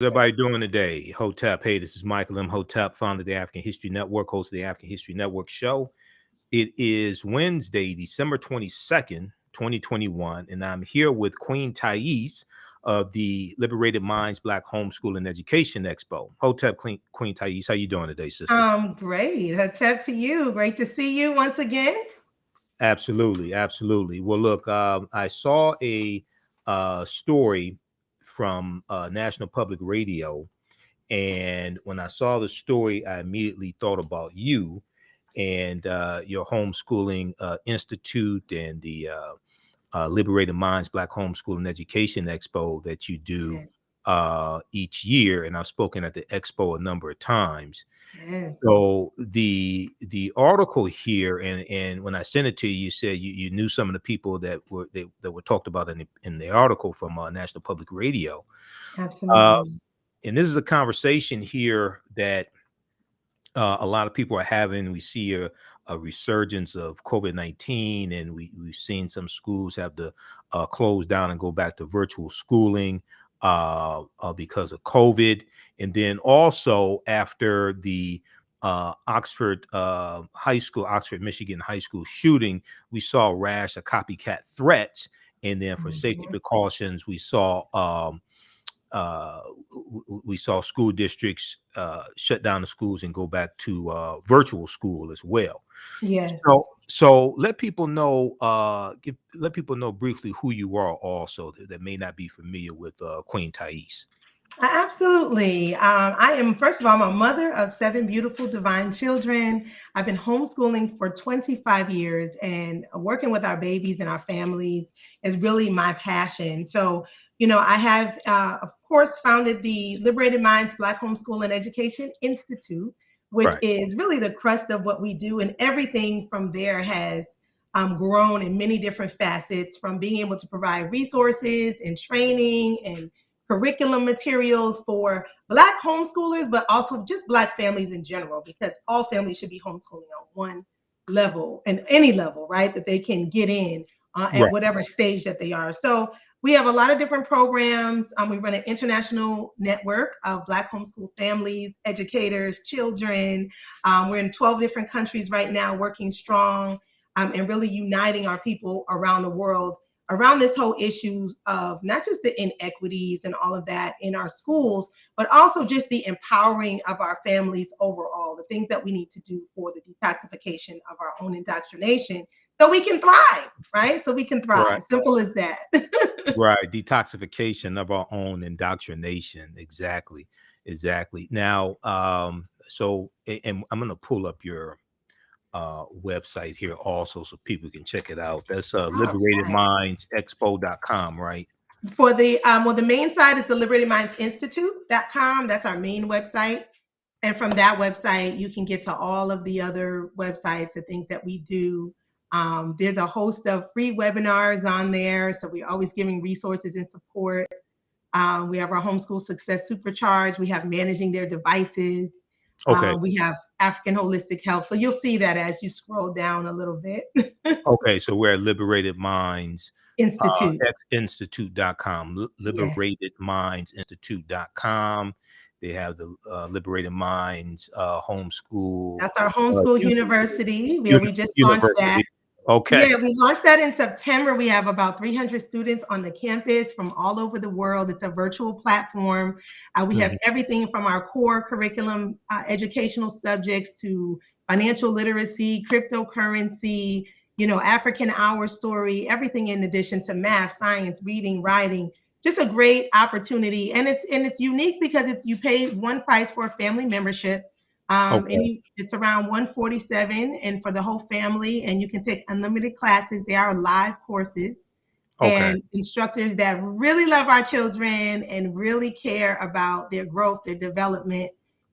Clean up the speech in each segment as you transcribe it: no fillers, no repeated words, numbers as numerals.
Everybody doing today? Hotep. Hey, this is Michael Imhotep, founder of the African History Network, host of the African History Network show. It is Wednesday, December 22nd, 2021, and I'm here with Queen Taese of the Liberated Minds Black Homeschool and Education Expo. Hotep, Queen Taese, how you doing today, sister? Great. Hotep to you. Great to see you once again. Absolutely, absolutely. Well, look, I saw a story from National Public Radio. And when I saw the story, I immediately thought about you and your homeschooling institute and the Liberated Minds Black Homeschool and Education Expo that you do Yes. each year. And I've spoken at the Expo a number of times. Yes. So the article here, and when I sent it to you, you said you knew some of the people that were talked about in the article from National Public Radio. Uh, Absolutely. and this is a conversation here that a lot of people are having. We see a resurgence of COVID-19, and we've seen some schools have to close down and go back to virtual schooling because of COVID. And then also after the Oxford High School, Oxford, Michigan High School shooting, we saw a rash of copycat threats. And then for safety Mhm. precautions, uh, we saw school districts shut down the schools and go back to virtual school as well. So, Yes. so let people know, let people know briefly who you are, also that may not be familiar with Queen Taese. Absolutely. I am, first of all, I'm a mother of seven beautiful divine children. I've been homeschooling for 25 years, and working with our babies and our families is really my passion. So, I have, of course, founded the Liberated Minds Black Homeschool and Education Institute, which Right. is really the crust of what we do. And everything from there has grown in many different facets, from being able to provide resources and training and curriculum materials for Black homeschoolers, but also just Black families in general, because all families should be homeschooling on one level and any level, right, that they can get in at Right. whatever stage that they are. So we have a lot of different programs. We run an international network of Black homeschool families, educators, children. We're in 12 different countries right now, working strong and really uniting our people around the world around this whole issue of not just the inequities and all of that in our schools, but also just the empowering of our families overall, the things that we need to do for the detoxification of our own indoctrination so we can thrive, right? So we can Right. thrive. Simple as that. Right. Detoxification of our own indoctrination. Exactly. Exactly. Now, and I'm going to pull up your website here also so people can check it out. That's Okay. liberatedmindsexpo.com, right? For the main site is the liberatedmindsinstitute.com. That's our main website. And from that website, you can get to all of the other websites, the things that we do. There's a host of free webinars on there. So we're always giving resources and support. We have our Homeschool Success Supercharge. We have managing their devices. Okay. We have African Holistic Health. So you'll see that as you scroll down a little bit. Okay. So we're at Liberated Minds Institute. Institute.com. Yes. Liberated Minds Institute.com. They have the Liberated Minds Homeschool That's our homeschool uni- university where we just launched that. University. Okay. Yeah, we launched that in September. We have about 300 students on the campus from all over the world. It's a virtual platform. We have Mhm. everything from our core curriculum, educational subjects, to financial literacy, cryptocurrency, African hour story, everything in addition to math, science, reading, writing. Just a great opportunity, and it's unique because you pay one price for a family membership. Okay. It's around 147 and for the whole family, and you can take unlimited classes. They are live courses, Okay. and instructors that really love our children and really care about their growth, their development,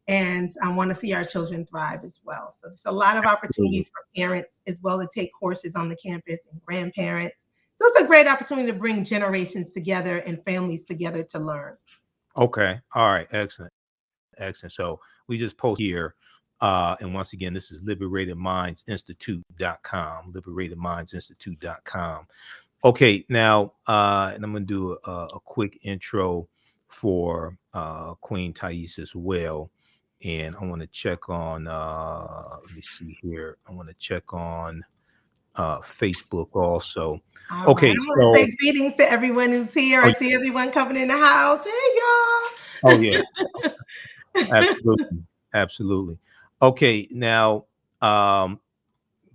and I want to see our children thrive as well. So there's a lot of Absolutely. opportunities for parents as well to take courses on the campus, and grandparents. So it's a great opportunity to bring generations together and families together to learn. Okay. All right. Excellent. Excellent. So we just post here. And once again, this is liberatedmindsinstitute.com. Liberatedmindsinstitute.com. Okay. Now, and I'm going to do a quick intro for Queen Taese as well. And I want to check on, let me see here. I want to check on Facebook also. All right. Okay, I want to so, say greetings to everyone who's here. oh, I see everyone coming in the house. oh yeah, Hey, y'all. absolutely. Absolutely. Okay, now, um,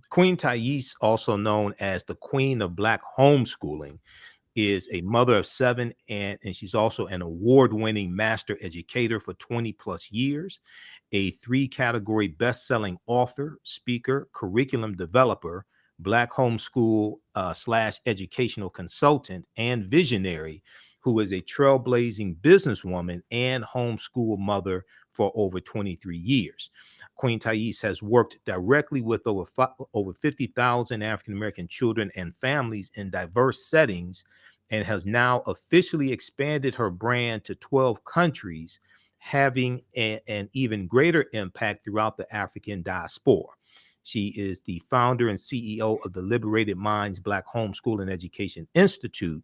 Queen Taese, also known as the Queen of Black Homeschooling, is a mother of seven, and she's also an award-winning master educator for 20 plus years, a 3-category best-selling author, speaker, curriculum developer, Black homeschool slash educational consultant, and visionary, who is a trailblazing businesswoman and homeschool mother for over 23 years. Queen Taese has worked directly with over 50,000 African American children and families in diverse settings, and has now officially expanded her brand to 12 countries, having an even greater impact throughout the African diaspora. She is the founder and CEO of the Liberated Minds Black Homeschool and Education Institute,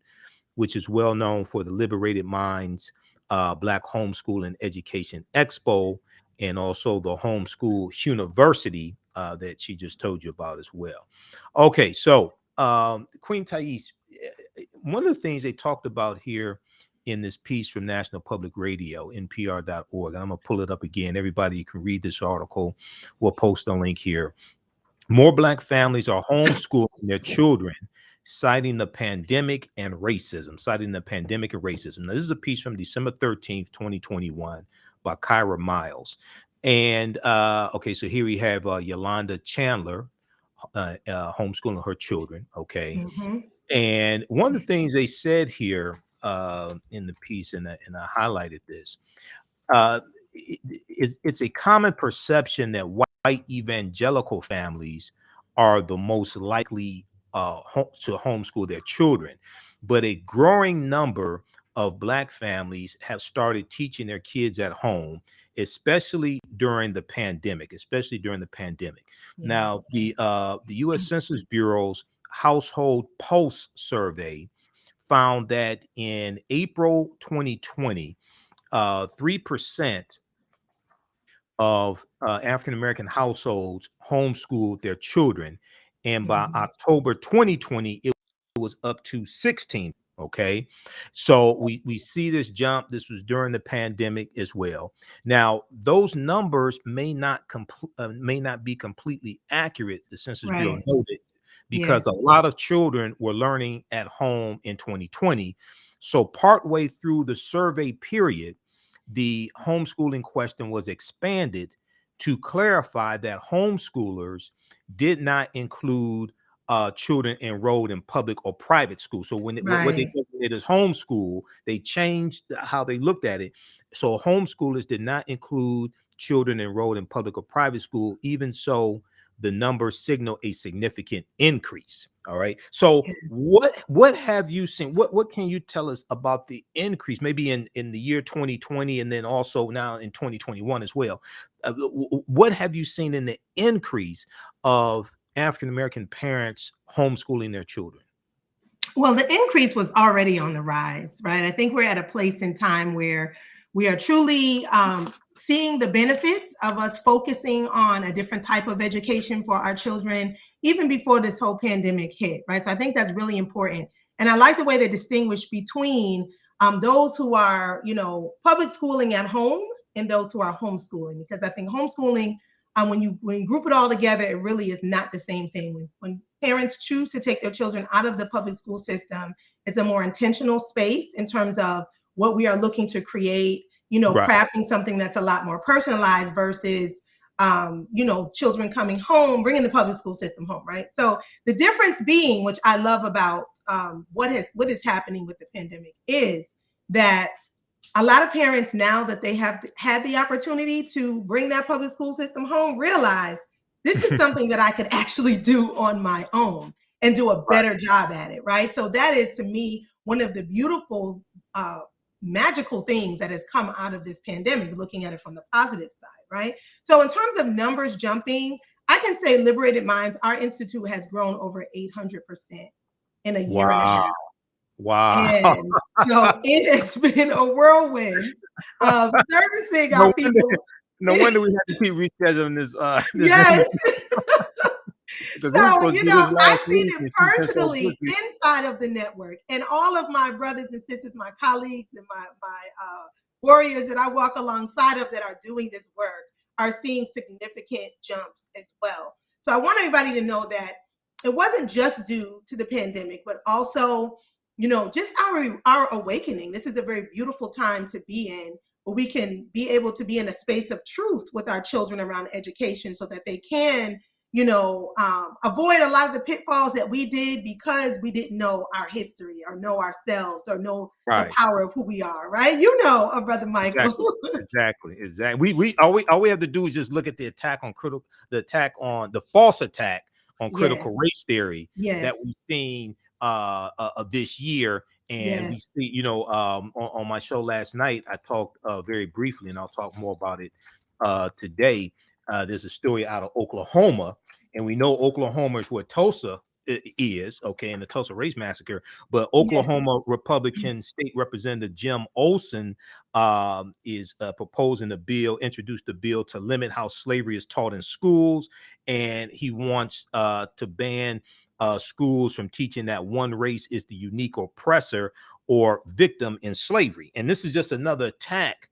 which is well known for the Liberated Minds Black Homeschool and Education Expo, and also the Homeschool University that she just told you about as well. Okay, so Queen Taese, one of the things they talked about here in this piece from National Public Radio, npr.org, and I'm going to pull it up again. Everybody can read this article. We'll post a link here. More Black families are homeschooling their children, citing the pandemic and racism. Now, this is a piece from December 13th, 2021 by Kyra Miles. And okay, so here we have Yolanda Chandler homeschooling her children. Okay. Hmm. And one of the things they said here in the piece, and I highlighted this, uh, it's a common perception that white evangelical families are the most likely to homeschool their children, but a growing number of Black families have started teaching their kids at home, especially during the pandemic. Yeah. Now, the U.S. Census Bureau's Household Pulse survey found that in April 2020, 3% of African American households homeschooled their children, and by Mhm. October 2020, it was up to 16. Okay, so we see this jump. This was during the pandemic as well. Now, those numbers may not be completely accurate, the Census Bureau Right. noted, Yes. because a lot of children were learning at home in 2020. So partway through the survey period, the homeschooling question was expanded to clarify that homeschoolers did not include children enrolled in public or private school. So what they Right. did is homeschool, they changed how they looked at it. So homeschoolers did not include children enrolled in public or private school. Even so, the numbers signal a significant increase. All right. So what have you seen? What can you tell us about the increase, maybe in the year 2020, and then also now in 2021 as well? What have you seen in the increase of African American parents homeschooling their children? Well, the increase was already on the rise, right? I think we're at a place in time where we are truly seeing the benefits of us focusing on a different type of education for our children, even before this whole pandemic hit, right? So I think that's really important. And I like the way they distinguish between those who are, public schooling at home and those who are homeschooling, because I think homeschooling, when you group it all together, it really is not the same thing. When parents choose to take their children out of the public school system, it's a more intentional space in terms of what we are looking to create, Right. crafting something that's a lot more personalized versus children coming home, bringing the public school system home, right? So the difference being, which I love about what is happening with the pandemic, is that a lot of parents, now that they have had the opportunity to bring that public school system home, realize this is something that I could actually do on my own and do a Right. better job at it, right? So that is, to me, one of the beautiful, magical things that has come out of this pandemic, looking at it from the positive side, right? So in terms of numbers jumping, I can say Liberated Minds, our institute has grown over 800% in a year and a Wow. half. Wow. And so it has been a whirlwind of servicing No our wonder, people. no wonder we had to keep rescheduling this this Yes. interview, because we were So, supposed to do this I've last seen week, it and she's been so personally busy. inside of the network, and all of my brothers and sisters, my colleagues, and my warriors that I walk alongside of that are doing this work are seeing significant jumps as well. So I want everybody to know that it wasn't just due to the pandemic, but also, just our awakening. This is a very beautiful time to be in, where we can be able to be in a space of truth with our children around education, so that they can avoid a lot of the pitfalls that we did because we didn't know our history or know ourselves or know the Right. power of who we are, right? Brother Michael. Exactly. Exactly. All we have to do is just look at the attack on the false attack on critical Yes, race theory that we've yes, seen of this year. And we yes, see, on my show last night, I talked very briefly, and I'll talk more about it today. There's a story out of Oklahoma, and we know Oklahoma is where Tulsa is, okay, in the Tulsa race massacre. But yes, Oklahoma Republican State Representative Jim Olson is proposing introduced a bill to limit how slavery is taught in schools, and he wants to ban schools from teaching that one race is the unique oppressor or victim in slavery. And this is just another attack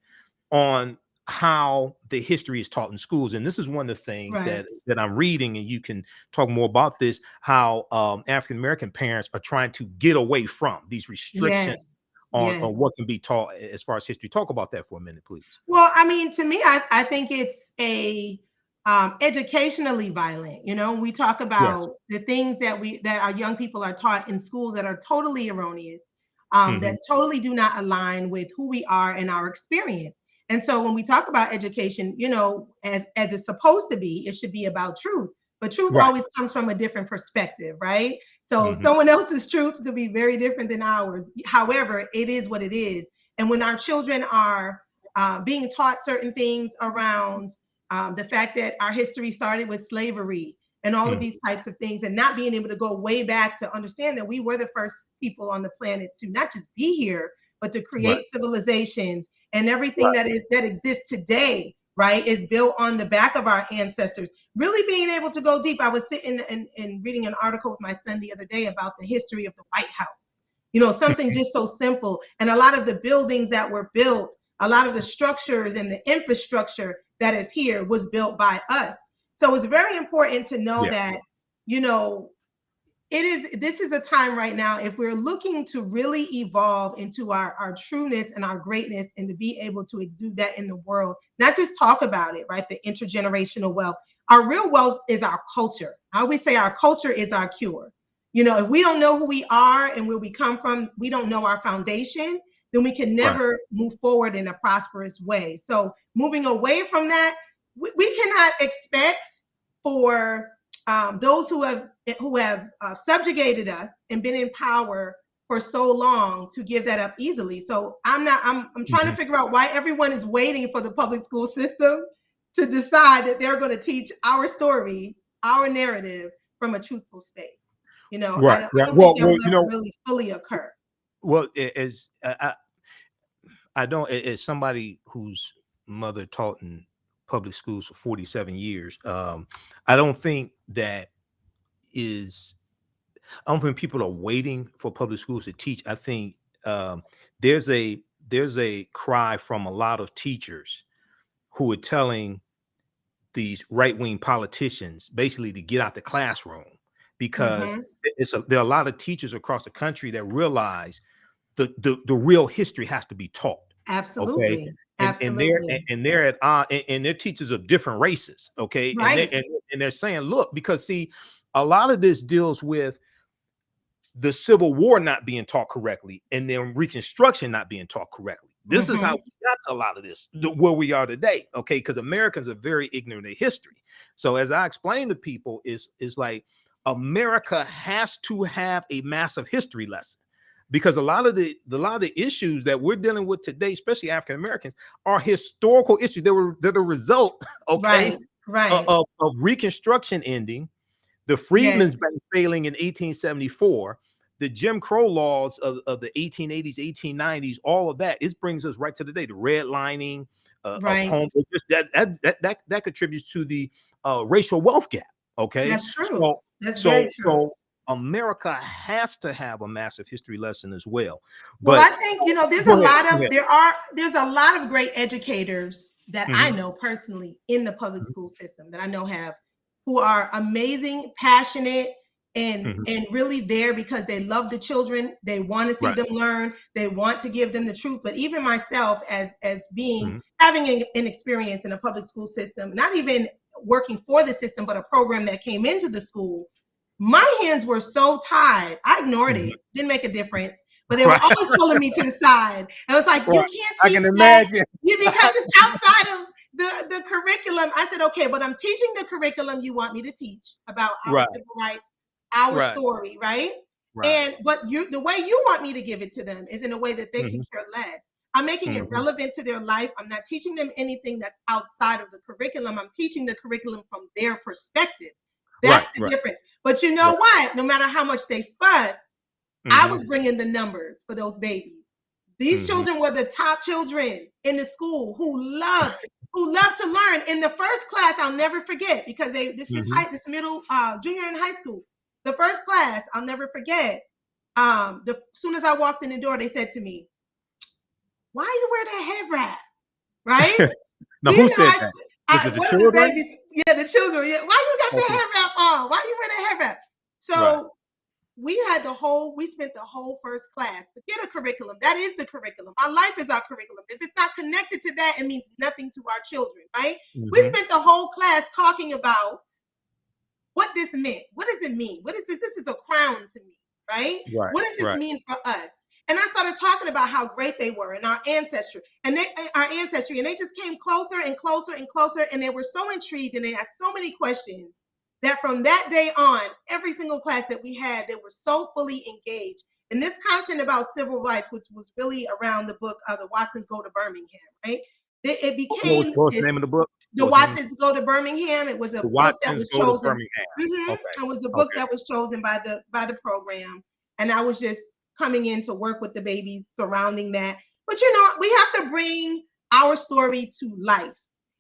on how the history is taught in schools. And this is one of the things right. that I'm reading, and you can talk more about this, how African American parents are trying to get away from these restrictions Yes, on yes. what can be taught as far as history. Talk about that for a minute, please. Well, I mean, to me, I think it's a educationally violent. We talk Yes. about the things that our young people are taught in schools that are totally erroneous, Hmm. that totally do not align with who we are and our experience. And so when we talk about education, as it's supposed to be, it should be about truth. But truth Right. always comes from a different perspective, right? So Hmm. someone else's truth could be very different than ours. However, it is what it is. And when our children are being taught certain things around the fact that our history started with slavery and all of Hmm. these types of things, and not being able to go way back to understand that we were the first people on the planet to not just be here, but to Right. create civilizations, and everything Right. that exists today, right, is built on the back of our ancestors. Really being able to go deep. I was sitting and reading an article with my son the other day about the history of the White House. Something just so simple, and a lot of the buildings that were built, a lot of the structures and the infrastructure that is here was built by us. So it's very important to know Yeah. that, you know, this is a time right now, if we're looking to really evolve into our trueness and our greatness, and to be able to exude that in the world, not just talk about it, right? The intergenerational wealth. Our real wealth is our culture. I always say our culture is our cure. If we don't know who we are and where we come from, we don't know our foundation, then we can Right. never move forward in a prosperous way. So moving away from that, we cannot expect for those who have subjugated us and been in power for so long to give that up easily. So I'm trying to Hmm. figure out why everyone is waiting for the public school system to decide that they're going to teach our story, our narrative from a truthful space. I Right. don't, I Right. don't think Well, that well, will ever really fully occur. as I don't, as somebody whose mother taught in public schools for 47 years, I don't think that is, I don't think people are waiting for public schools to teach. I think there's a cry from a lot of teachers who are telling these right-wing politicians basically to get out the classroom, because Hmm. there are a lot of teachers across the country that realize the real history has to be taught. Okay. Absolutely. And they're Absolutely. at and they're teachers of different races. Okay. And Right. they're saying, look, because see, a lot of this deals with the Civil War not being taught correctly, and then Reconstruction not being taught correctly. This is how Hmm. we got a lot of this where we are today. Okay, because Americans are very ignorant of history. So as I explain to people, is like America has to have a massive history lesson, because a lot of the issues that we're dealing with today, especially African Americans, are historical issues that are a result, okay, Right. Right. of Reconstruction ending, the Freedmen's Yes. Bank failing in 1874, the Jim Crow laws of the 1880s, 1890s, all of that, it brings us right to the day. The redlining of Right. home, just that contributes to the racial wealth gap. Okay, That's true. That's very true. so America has to have a massive history lesson as well. Well, But I think, there's a go ahead. lot Go of ahead. there's a lot of great educators that I Mhm, know personally in the public school system that I know have who are amazing, passionate, mhm. and really there because they love the children. They want to see Right. them learn. They want to give them the truth. But even myself, as being Mhm. having an experience in a public school system, not even working for the system, but a program that came into the school, my hands were so tied. I ignored Mhm. it. Didn't make a difference. But they were Right. always pulling me to the side. And it was like, you Right. can't I teach can that imagine. because it's outside of the curriculum. I said, okay, but I'm teaching the curriculum you want me to teach about our Right. civil rights, our Right. story, right? Right. And but the way you want me to give it to them is in a way that they can Mhm. care less. I'm making it Mhm. relevant to their life. I'm not teaching them anything that's outside of the curriculum. I'm teaching the curriculum from their perspective. That's Right. the Right. difference. But you know Right. what? No matter how much they fuss, I Mhm. was bringing the numbers for those babies. These Mhm. children were the top children in the school who love to learn. In the first class, I'll never forget because Mhm. this middle junior in high school. The first class, I'll never forget. As soon as I walked in the door, they said to me, "Why you wear that head wrap?" Right? Now, Do who you know said that? Was it the one of the children? babies? Yeah, the children. Yeah, why you got the Okay. head wrap on? Why you wear that head wrap? Right. So we spent the whole first class. Forget a curriculum. That is the curriculum. Our life is our curriculum. If it's not connected to that, it means nothing to our children, right? We Mhm. spent the whole class talking about what this meant. What does it mean? What is this? This is a crown to me, right? Right. What does this Right. mean for us? And I started talking about how great they were and our ancestry, and they just came closer and closer and closer, and they were so intrigued and they asked so many questions that from that day on, every single class that we had, they were so fully engaged. And this content about civil rights, which was really around the book, The Watsons Go to Birmingham, right? It became What was the this name of the book? The What was the name? Watsons Go to Birmingham. It was a The book that Watsons was Go to chosen. Birmingham. Okay. It was a book Okay. that was chosen by the program, and I was just coming in to work with the babies surrounding that. But we have to bring our story to life.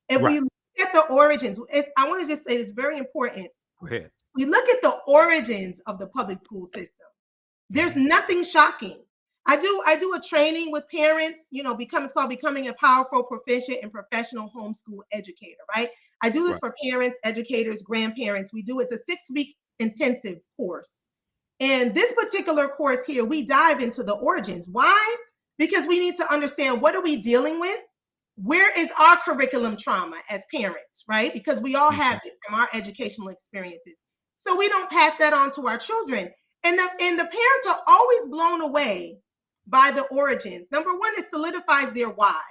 If we Right. look at the origins, I want to just say it's very important. Go ahead. We look at the origins of the public school system. There's Mhm. nothing shocking. I do a training with parents, it's called Becoming a Powerful, Proficient, and Professional Homeschool Educator, right? I do this Right. for parents, educators, grandparents. It's a 6-week intensive course. And this particular course here, we dive into the origins. Why? Because we need to understand what are we dealing with? Where is our curriculum trauma as parents, right? Because we all Mhm. have it from our educational experiences. So we don't pass that on to our children. And the parents are always blown away by the origins. Number one, it solidifies their why.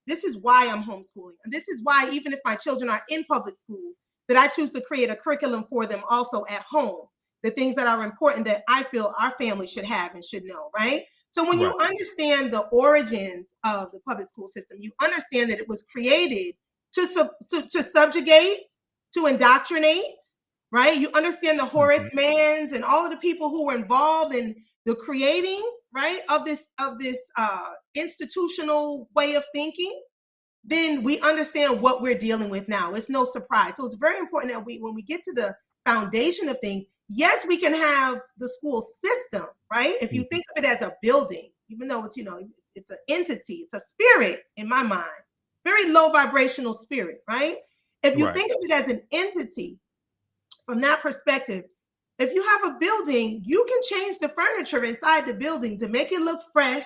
This is why I'm homeschooling. And this is why, even if my children are in public school, that I choose to create a curriculum for them also at home. The things that are important that I feel our family should have and should know, right? So when you Right. understand the origins of the public school system, you understand that it was created to subjugate, to indoctrinate, right? You understand the Horace Mhm. Manns and all of the people who were involved in the creating, right, of this institutional way of thinking. Then we understand what we're dealing with now. It's no surprise. So it's very important that when we get to the foundation of things, yes, we can have the school system, right? If you Mhm. think of it as a building, even though it's an entity, it's a spirit in my mind, very low vibrational spirit, right? If you Right. think of it as an entity, from that perspective, if you have a building, you can change the furniture inside the building to make it look fresh,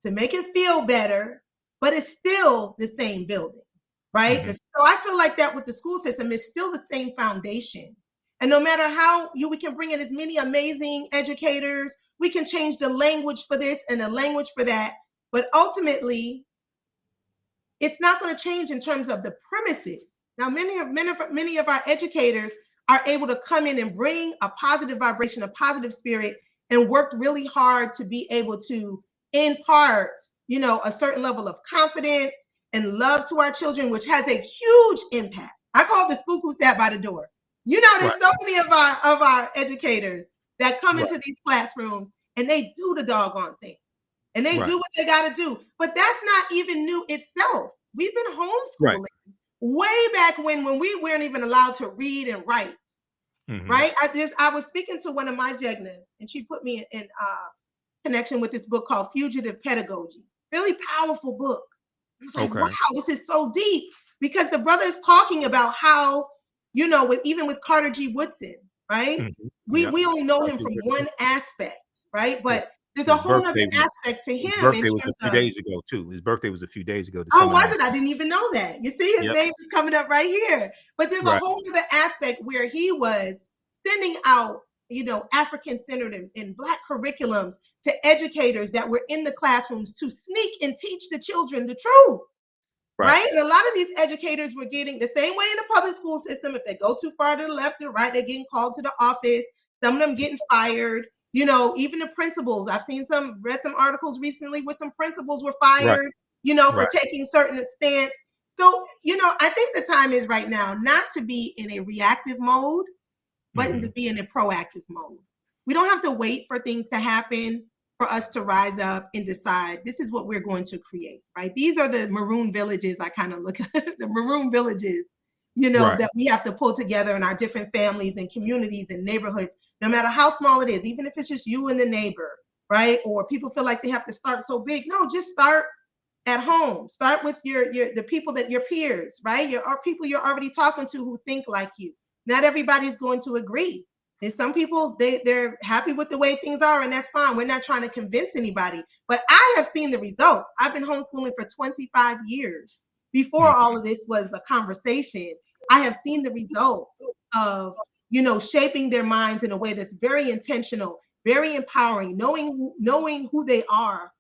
to make it feel better, but it's still the same building, right? Mhm. So I feel like that with the school system, it's still the same foundation. And no matter how we can bring in as many amazing educators, we can change the language for this and the language for that, but ultimately, it's not going to change in terms of the premises. Now, many of our educators are able to come in and bring a positive vibration, a positive spirit, and worked really hard to be able to impart, a certain level of confidence and love to our children, which has a huge impact. I call it the spook who sat by the door. Right. There's so many of our educators that come Right. into these classrooms and they do the doggone thing. And they Right. do what they got to do. But that's not even new itself. We've been Right. homeschooling way back when we weren't even allowed to read and write. Mm-hmm. Right? I was speaking to one of my jegnas, and she put me in connection with this book called Fugitive Pedagogy. Really powerful book. I was like, Okay. wow, this is so deep, because the brother is talking about how, with even with Carter G. Woodson, right? Mm-hmm. We Yep. we only know him from one aspect, right? Yeah. But there's a His whole other birthday was aspect to his him in birthday was a terms few of, days ago too. His birthday was a few days ago, oh, December was it? 19th. I didn't even know that. You see, his Yep. name is coming up right here. But there's a Right. whole other aspect where he was sending out, African-centered and Black curriculums to educators that were in the classrooms to sneak and teach the children the truth. Right. Right? And a lot of these educators were getting the same way in the public school system. If they go too far to the left or right, they're getting called to the office. Some of them getting fired. Even the principals. I've read some articles recently where some principals were Right. fired, for Right. taking certain stance. So, I think the time is right now not to be in a reactive mode, but Mm-hmm. to be in a proactive mode. We don't have to wait for things to happen for us to rise up and decide this is what we're going to create, right? These are the maroon villages. I kind of look at the maroon villages, Right. that we have to pull together in our different families and communities and neighborhoods, no matter how small it is, even if it's just you and the neighbor, right? Or people feel like they have to start so big. No, just start at home. Start with the people that your peers, right? Or people you're already talking to who think like you. Not everybody's going to agree. And some people they're happy with the way things are, and that's fine. We're not trying to convince anybody. But I have seen the results. I've been homeschooling for 25 years. Before Mm-hmm. all of this was a conversation, I have seen the results of shaping their minds in a way that's very intentional, very empowering, knowing who they are,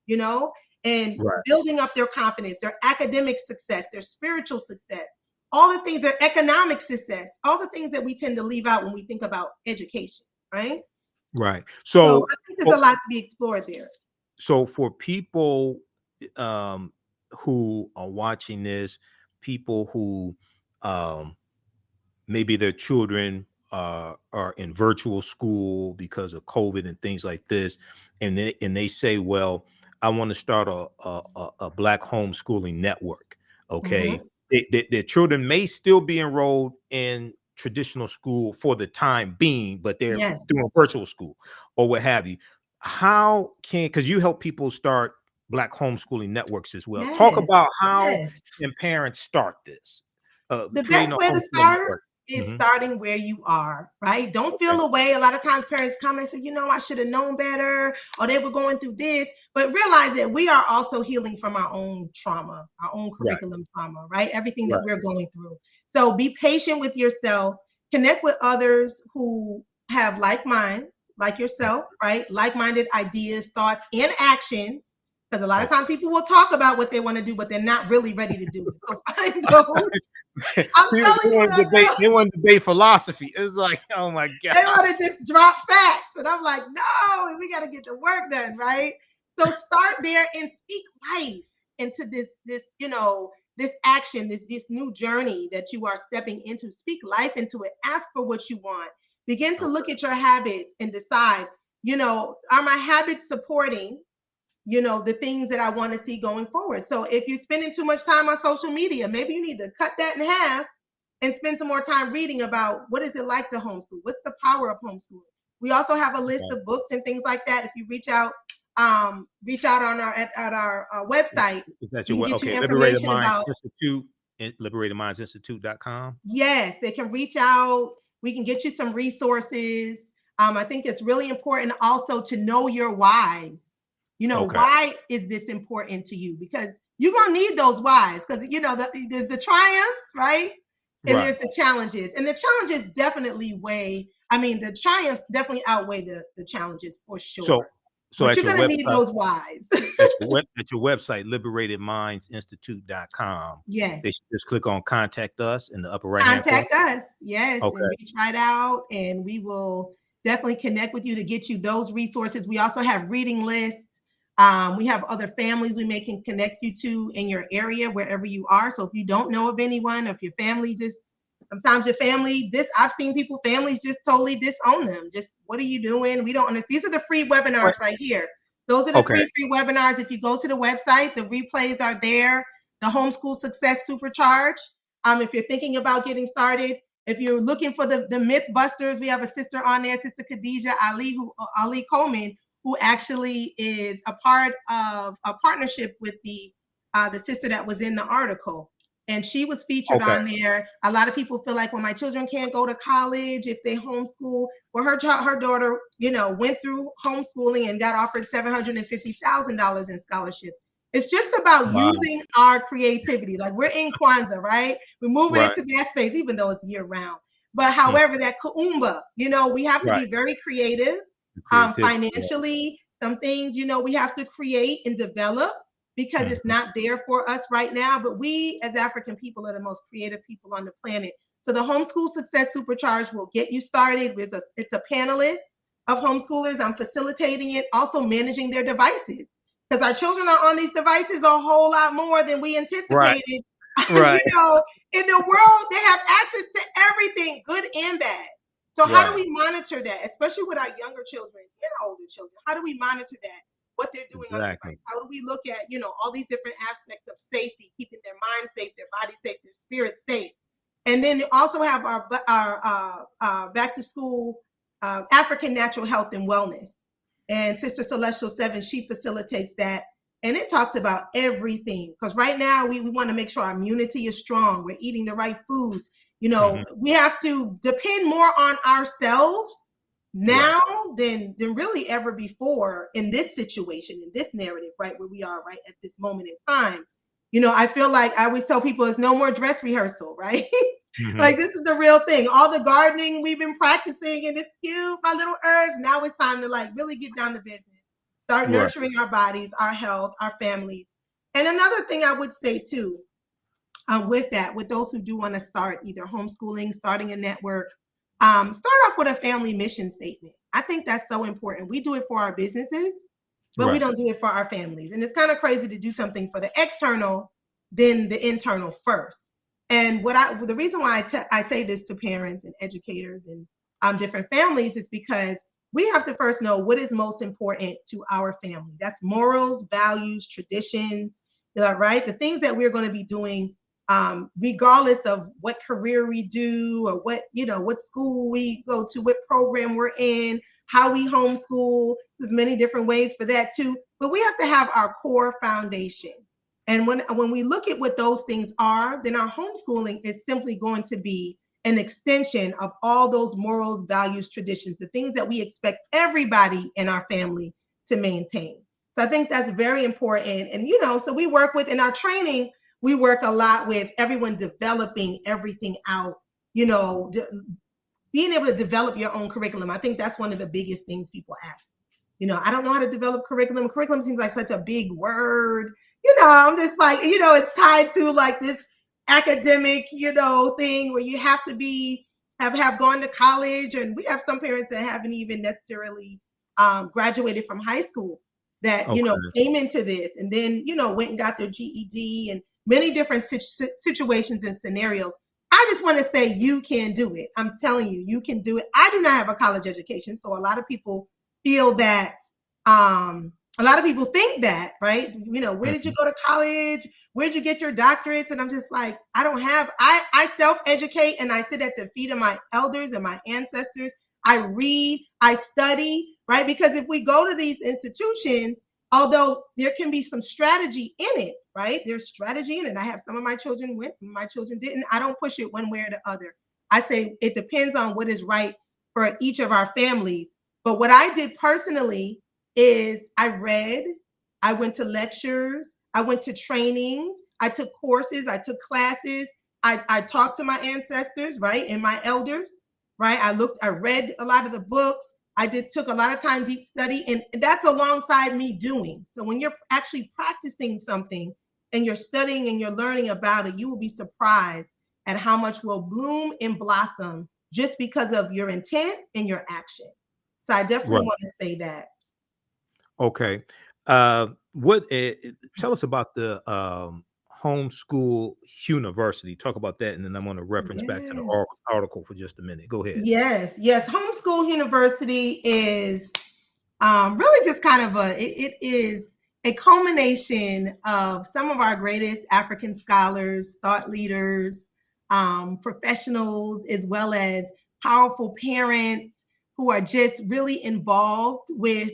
and Right. building up their confidence, their academic success, their spiritual success, all the things, their economic success, all the things that we tend to leave out when we think about education, right? Right. So So I think there's a lot to be explored there. so for people um who are watching this, people who um maybe their children are in virtual school because of COVID and things like this, and they say, "Well, I want to start a Black homeschooling network." Okay, Mhm. their children may still be enrolled in traditional school for the time being, but they're Yes. doing virtual school or what have you. How can, because you help people start Black homeschooling networks as well. Talk Yes. about how Yes. can parents start this? The Creating best a way to homeschooling start network. is Mhm. starting where you are, right? Don't Okay. feel away. A lot of times parents come and say, I should have known better, or they were going through this. But realize that we are also healing from our own trauma, our own Right. curriculum trauma, right? Everything that Right. we're going through. So be patient with yourself, connect with others who have like minds, like yourself, right? Like-minded ideas, thoughts, and actions. Because a lot of Okay. times people will talk about what they want to do, but they're not really ready to do it. So find those. I'm People telling you what I know. they want to debate philosophy. It's like, oh my God. They want to just drop facts. And I'm like, no, we got to get the work done, right? So start there and speak life into this action, this new journey that you are stepping into. Speak life into it. Ask for what you want. Begin to Okay. look at your habits and decide, are my habits supporting the things that I want to see going forward. So if you're spending too much time on social media, maybe you need to cut that in half and spend some more time reading about what is it like to homeschool? What's the power of homeschooling? We also have a list Okay. of books and things like that. If you reach out on our website, Is that we can your get you okay? Liberated information Minds about. Institute, liberatedmindsinstitute.com. Yes, they can reach out. We can get you some resources. I think it's really important also to know your whys. Okay. Why is this important to you? Because you're gonna need those whys. Because there's the triumphs, right? And Right. there's the challenges. And the challenges definitely weigh. I mean, the triumphs definitely outweigh the challenges for So sure. so But at you're your gonna need website, those whys. at your website, liberatedmindsinstitute.com, they Yes. should just click on contact us in the upper right hand corner. Contact us. Yes, Okay. and reach right out, and we will definitely connect with you to get you those resources. We also have reading lists. We have other families we may can connect you to in your area, wherever you are. So if you don't know of anyone, or if your family just Sometimes your family, I've seen families just totally disown them. Just, what are you doing? We don't understand. These are the free Right. webinars right here. Those are the Okay. free webinars. If you go to the website, the replays are there. The Homeschool Success Supercharge. If you're thinking about getting started, if you're looking for the myth busters, we have a sister on there, Sister Khadija Ali Coleman, who actually is a part of a partnership with the sister that was in the article. And she was featured Okay. on there. A lot of people feel like, well, my children can't go to college if they homeschool. Well, her daughter, went through homeschooling and got offered $750,000 in scholarships. It's just about Wow. using our creativity. Like, we're in Kwanzaa, right? We're moving Right. into that space, even though it's year round. But Mm. however, that kuumba, we have to Right. be very creative. Creativity. Yeah. Financially, some things, we have to create and develop because it's not there for us right now. But we, as African people, are the most creative people on the planet. So the Homeschool Success Supercharge will get you started. It's a panelist of homeschoolers. I'm facilitating it, also managing their devices, because our children are on these devices a whole lot more than we Right. anticipated. Right. In the world, they have access to everything, good and bad. So how do Right. we monitor that, especially with our younger children and older children? How do we monitor that, what they're doing on the Exactly. device? How do we look at, all these different aspects of safety, keeping their mind safe, their body safe, their spirit safe? And then also have our back to school African natural health and wellness. And Sister Celestial 7, she facilitates that. And it talks about everything, because right now we want to make sure our immunity is strong. We're eating the right foods. We have to depend more on ourselves now than really ever before in this situation, in this narrative, right, where we are right at this moment in time. I feel like I always tell people it's no more dress rehearsal, right? Like, this is the real thing. All the gardening we've been practicing, and it's cute, my little herbs. Now it's time to really get down to business. Start Right. nurturing our bodies, our health, our families. And another thing I would say too, with those who do want to start either homeschooling, starting a network, start off with a family mission statement. I think that's so important. We do it for our businesses, but we Right. don't do it for our families. And it's kind of crazy to do something for the external, then the internal first. And the reason why I say this to parents and educators and different families is because we have to first know what is most important to our family. That's morals, values, traditions, right? The things that we're going to be doing, regardless of what career we do or what school we go to, what program we're in, how we homeschool. There's many different ways for that too. But we have to have our core foundation. And when we look at what those things are, then our homeschooling is simply going to be an extension of all those morals, values, traditions, the things that we expect everybody in our family to maintain. So I think that's very important. And, so we work in our training, we work a lot with everyone developing everything out, being able to develop your own curriculum. I think that's one of the biggest things people ask. I don't know how to develop curriculum. Curriculum seems like such a big word. I'm just like, it's tied to like this academic, thing where you have to have gone to college. And we have some parents that haven't even necessarily graduated from high school that, came into this and then, went and got their GED and many different situations and scenarios. I just want to say you can do it. I'm telling you, you can do it. I do not have a college education. So a lot of people feel that, a lot of people think that, right? Where did you go to college? Where'd you get your doctorates? And I'm just like, I self-educate and I sit at the feet of my elders and my ancestors. I read, I study, right? Because if we go to these institutions, although there can be some strategy in it, right? There's strategy in it. I have some of my children went, some of my children didn't. I don't push it one way or the other. I say it depends on what is right for each of our families. But what I did personally is I read, I went to lectures, I went to trainings, I took courses, I took classes, I talked to my ancestors, right? And my elders, right? I read a lot of the books. Took a lot of time deep study, and that's alongside me doing. So when you're actually practicing something and you're studying and you're learning about it, you will be surprised at how much will bloom and blossom just because of your intent and your action. So I definitely want to say that. Okay. What? Tell us about the Homeschool University. Talk about that, and then I'm going to reference back to the Yes. article for just a minute. Go ahead. Yes. Homeschool University is really just kind of it is a culmination of some of our greatest African scholars, thought leaders, professionals, as well as powerful parents who are just really involved with,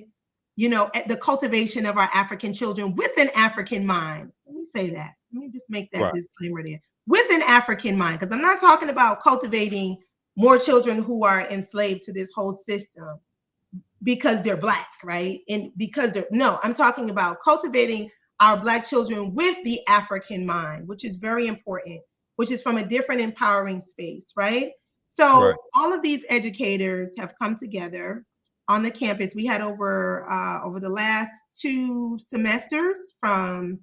the cultivation of our African children with an African mind. Let me say that. Let me just make that Right. disclaimer there. With an African mind, because I'm not talking about cultivating more children who are enslaved to this whole system because they're Black, right? And because I'm talking about cultivating our Black children with the African mind, which is very important, which is from a different empowering space, right? So Right. all of these educators have come together on the campus. We had over the last 2 semesters, from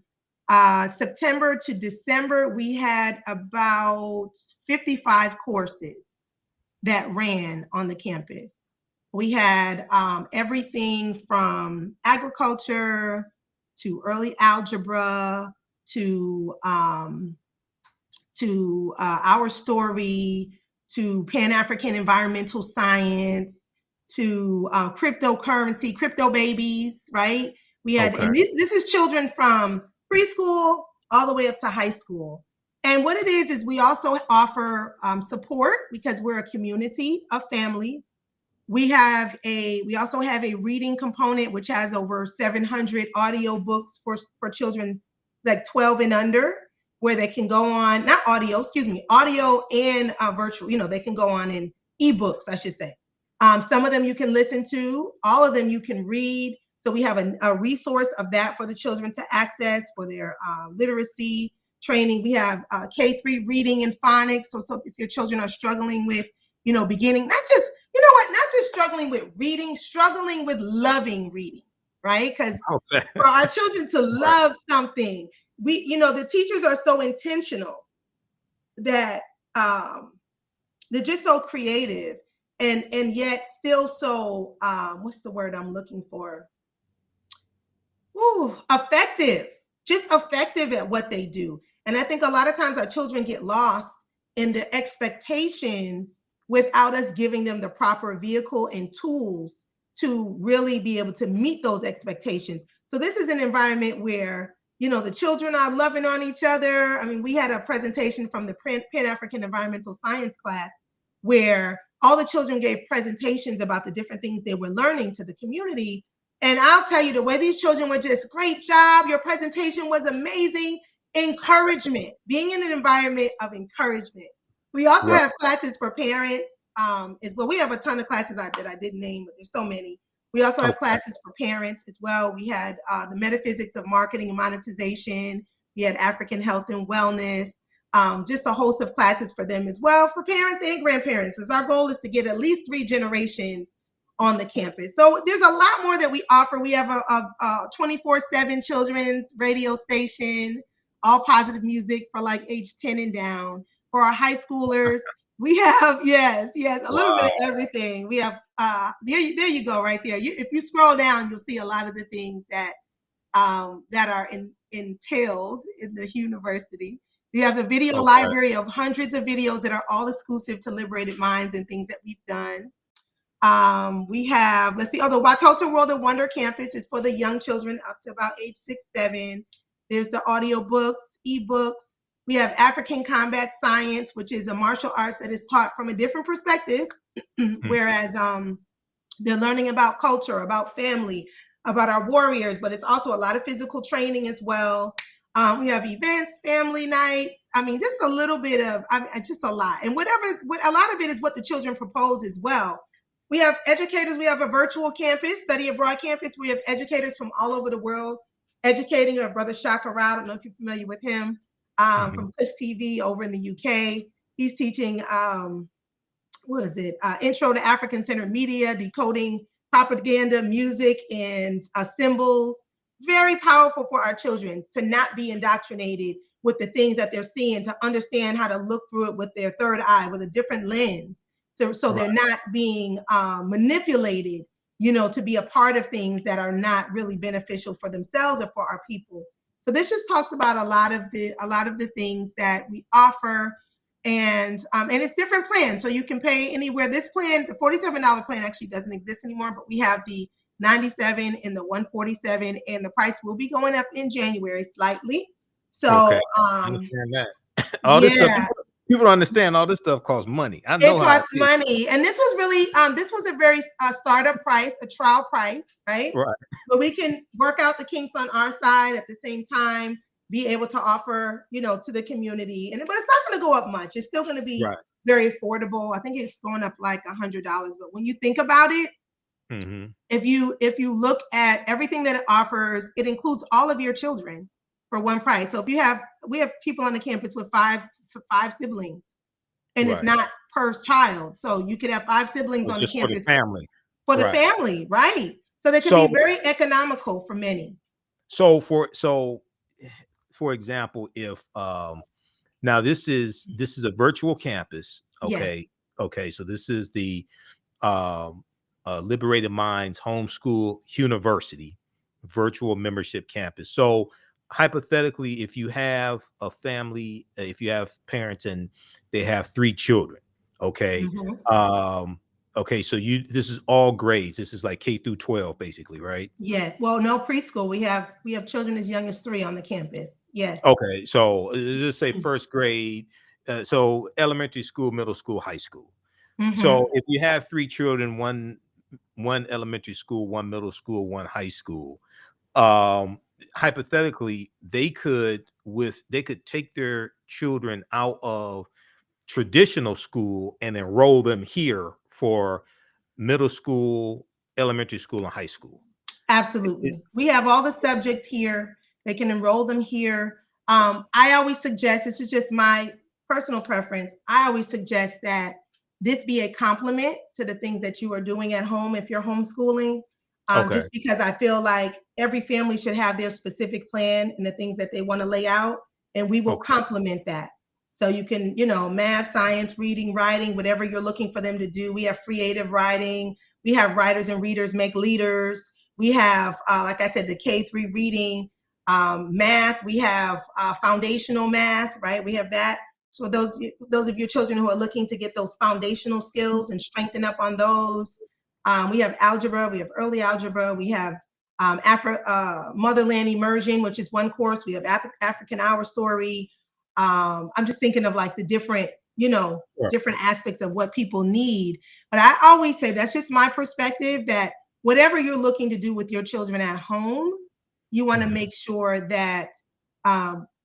September to December, we had about 55 courses that ran on the campus. We had everything from agriculture to early algebra to our story to Pan-African environmental science to cryptocurrency, crypto babies, right? We had, Okay. and this is children from preschool all the way up to high school. And what it is we also offer support because we're a community of families. We also have a reading component which has over 700 audio books for children like 12 and under, where they can go on, not audio, excuse me, audio and virtual. They can go on in ebooks, I should say. Some of them you can listen to, all of them you can read. So we have a resource of that for the children to access for their literacy training. We have K3 reading and phonics. So if your children are struggling with, beginning, not just struggling with reading, struggling with loving reading, right? Because Okay. for our children to Right. love something, the teachers are so intentional that they're just so creative and yet still so what's the word I'm looking for? Effective, just effective at what they do. And I think a lot of times our children get lost in the expectations without us giving them the proper vehicle and tools to really be able to meet those expectations. So this is an environment where, the children are loving on each other. I mean, we had a presentation from the Pan-African Environmental Science class where all the children gave presentations about the different things they were learning to the community. And I'll tell you, the way these children were just, great job, your presentation was amazing. Encouragement, being in an environment of encouragement. We also Right. have classes for parents as well. We have a ton of classes that I didn't name, but there's so many. We also have Okay. classes for parents as well. We had the metaphysics of marketing and monetization. We had African health and wellness. Just a host of classes for them as well, for parents and grandparents. As our goal is to get at least 3 generations on the campus. So there's a lot more that we offer. We have a 24/7 children's radio station, all positive music for like age 10 and down. For our high schoolers, we have, yes, a little bit Wow. of everything. We have, there you go right there. If you scroll down, you'll see a lot of the things that are entailed in the university. We have the video Okay. library of hundreds of videos that are all exclusive to Liberated Minds and things that we've done. We have, let's see, the Watoto World of Wonder campus is for the young children up to about age 6, 7. There's the audio books, ebooks. We have African combat science, which is a martial arts that is taught from a different perspective, Mhm. whereas they're learning about culture, about family, about our warriors, but it's also a lot of physical training as well. We have events, family nights. I mean, just a little bit of, just a lot. And a lot of it is what the children propose as well. We have educators. We have a virtual campus, study abroad campus. We have educators from all over the world educating. Our brother Shaka Rao, I don't know if you're familiar with him, Mhm. from Push TV over in the UK. He's teaching what is it? Intro to African Centered Media, decoding propaganda, music, and symbols. Very powerful for our children to not be indoctrinated with the things that they're seeing, to understand how to look through it with their third eye, with a different lens, so Right. they're not being manipulated, to be a part of things that are not really beneficial for themselves or for our people. So this just talks about a lot of the things that we offer, and it's different plans. So you can pay anywhere. This plan, the $47 plan, actually doesn't exist anymore, but we have the 97 and the 147, and the price will be going up in January slightly. Okay, So I understand that. All this stuff, yeah, people don't understand. All this stuff costs money. I it know how it costs is. money, and this was really this was a very startup price, a trial price, right? Right, But we can work out the kinks on our side at the same time, be able to offer, to the community, but it's not going to go up much. It's still going to be right. very affordable. I think it's going up like $100. But when you think about it, Hmm. if you look at everything that it offers, it includes all of your children for one price. So if we have people on the campus with five siblings, and it's Right. not per child. So you could have five siblings Or on the just for the campus family. for the Right. family, right? So they could So, be very economical for many. so for example, if now this is a virtual campus. Yes. Okay. Okay. So this is the um Liberated Minds Homeschool University virtual membership campus. So hypothetically, if you have a family, if you have parents and they have 3 children, okay, Mhm. okay, so this is all grades. This is like K through 12, basically, right? Yeah. Well, no preschool. We have children as young as 3 on the campus. Yes. Okay, so let's say first grade, so elementary school, middle school, high school. Mm-hmm. So if you have 3 children, one elementary school, one middle school, one high school, um hypothetically they could take their children out of traditional school and enroll them here for middle school, elementary school, and high school. It- Absolutely. We have all the subjects here. They can enroll them here. I always suggest, this is just my personal preference, I always suggest that this be a complement to the things that you are doing at home if you're homeschooling. okay, Just because I feel like every family should have their specific plan and the things that they want to lay out, and we will okay, complement that. So you can, math, science, reading, writing, whatever you're looking for them to do. We have creative writing. We have writers and readers make leaders. We have, like I said, the K-3 reading, math. We have foundational math, right? We have that. So those of your children who are looking to get those foundational skills and strengthen up on those. We have algebra. We have early algebra. We have motherland immersion, which is one course. We have African hour story. I'm just thinking of like the right. different aspects of what people need. But I always say that's just my perspective, that whatever you're looking to do with your children at home, you want to Mhm. make sure that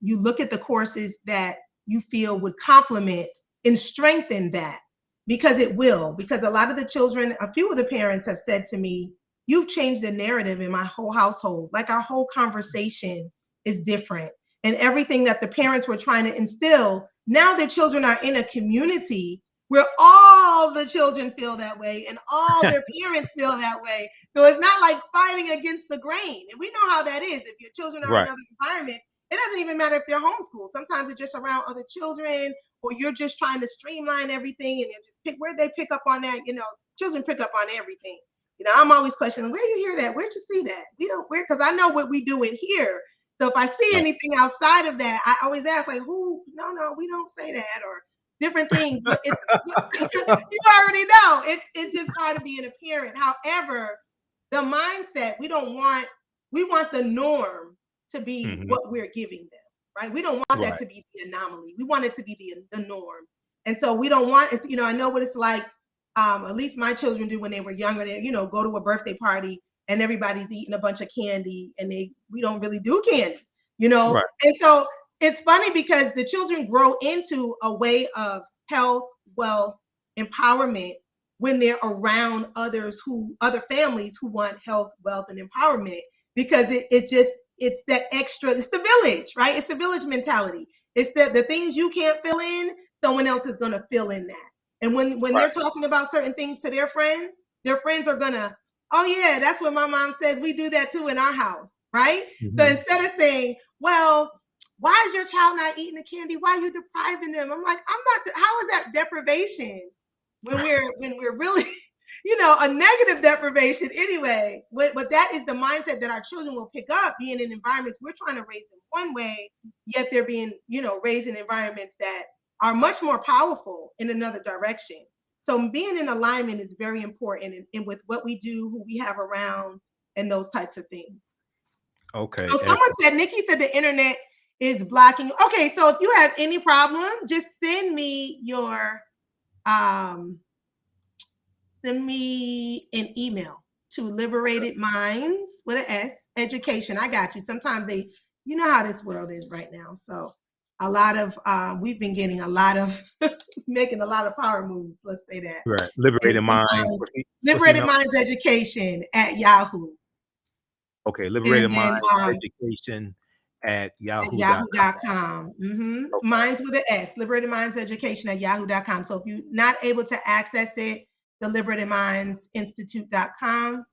you look at the courses that you feel would complement and strengthen that, because it will. Because a lot of the children, a few of the parents have said to me, "You've changed the narrative in my whole household. Like our whole conversation is different." And everything that the parents were trying to instill, now their children are in a community where all the children feel that way and all their parents feel that way. So it's not like fighting against the grain. And we know how that is. If your children are in Right. another environment, it doesn't even matter if they're homeschooled. Sometimes it's just around other children, or you're just trying to streamline everything and then just pick where they pick up on that. Children pick up on everything. I'm always questioning, where you hear that? Where'd you see that? We don't, where, because I know what we do in here. So if I see Right. anything outside of that, I always ask, like, who? No, we don't say that, or different things. But it's you already know. It's just hard to be an parent. However, the mindset, we want the norm to be Mhm. what we're giving them, right? We don't want that Right. to be the anomaly. We want it to be the norm. And so we don't want it's, I know what it's like. At least my children do when they were younger. They, go to a birthday party and everybody's eating a bunch of candy, and we don't really do candy, Right. And so it's funny because the children grow into a way of health, wealth, empowerment when they're around other families who want health, wealth, and empowerment, because it's that extra, it's the village, right? It's the village mentality. It's the things you can't fill in, someone else is gonna fill in that. And when they're Right. talking about certain things to their friends are gonna, oh yeah, that's what my mom says. We do that too in our house, right? So Mhm. instead of saying, well, why is your child not eating the candy? Why are you depriving them? I'm like, I'm not. How is that deprivation when we're really a negative deprivation anyway. But that is the mindset that our children will pick up, being in environments we're trying to raise them one way, yet they're being, raised in environments that are much more powerful in another direction. So being in alignment is very important and with what we do, who we have around, and those types of things. Okay. So someone said, Nikki said the internet is blocking. Okay, so if you have any problem, just send me an email to Liberated Minds with an S education. I got you. Sometimes you know how this world is right now. So a lot of we've been getting a lot of making a lot of power moves. Let's say that. Right. Liberated Minds. Liberated Minds Education at Yahoo. Okay, Liberated And then, Minds Education at yahoo.com. Mm-hmm. Okay. Minds with an S, Liberated Minds Education at yahoo.com. So if you're not able to access it, the Liberated Minds Institute.com.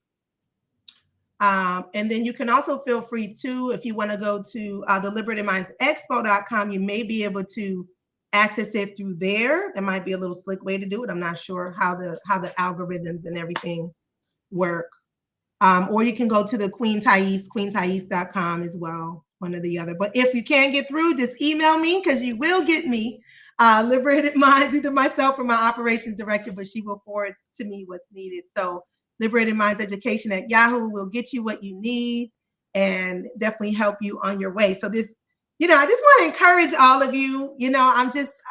And then you can also feel free to, if you want to go to the Liberated Minds Expo.com, you may be able to access it through there. That might be a little slick way to do it. I'm not sure how the algorithms and everything work. Or you can go to the Queen Taese, queentaese.com as well, one or the other. But if you can't get through, just email me because you will get me. Liberated Minds, either myself or my operations director, but she will forward to me what's needed. So Liberated Minds Education at Yahoo will get you what you need and definitely help you on your way. So this, I just want to encourage all of you.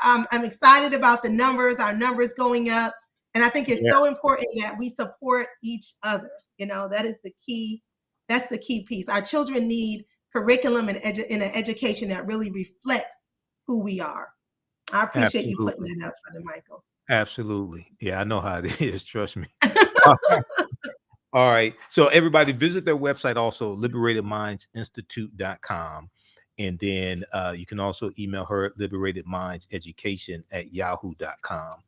I'm excited about the numbers, our numbers going up. And I think it's so important that we support each other. That is the key. That's the key piece. Our children need curriculum and an education that really reflects who we are. I appreciate you putting that up, Brother Michael. Absolutely. Yeah, I know how it is. Trust me. All right. So everybody visit their website also, liberatedmindsinstitute.com. And then you can also email her at liberatedmindseducation@yahoo.com.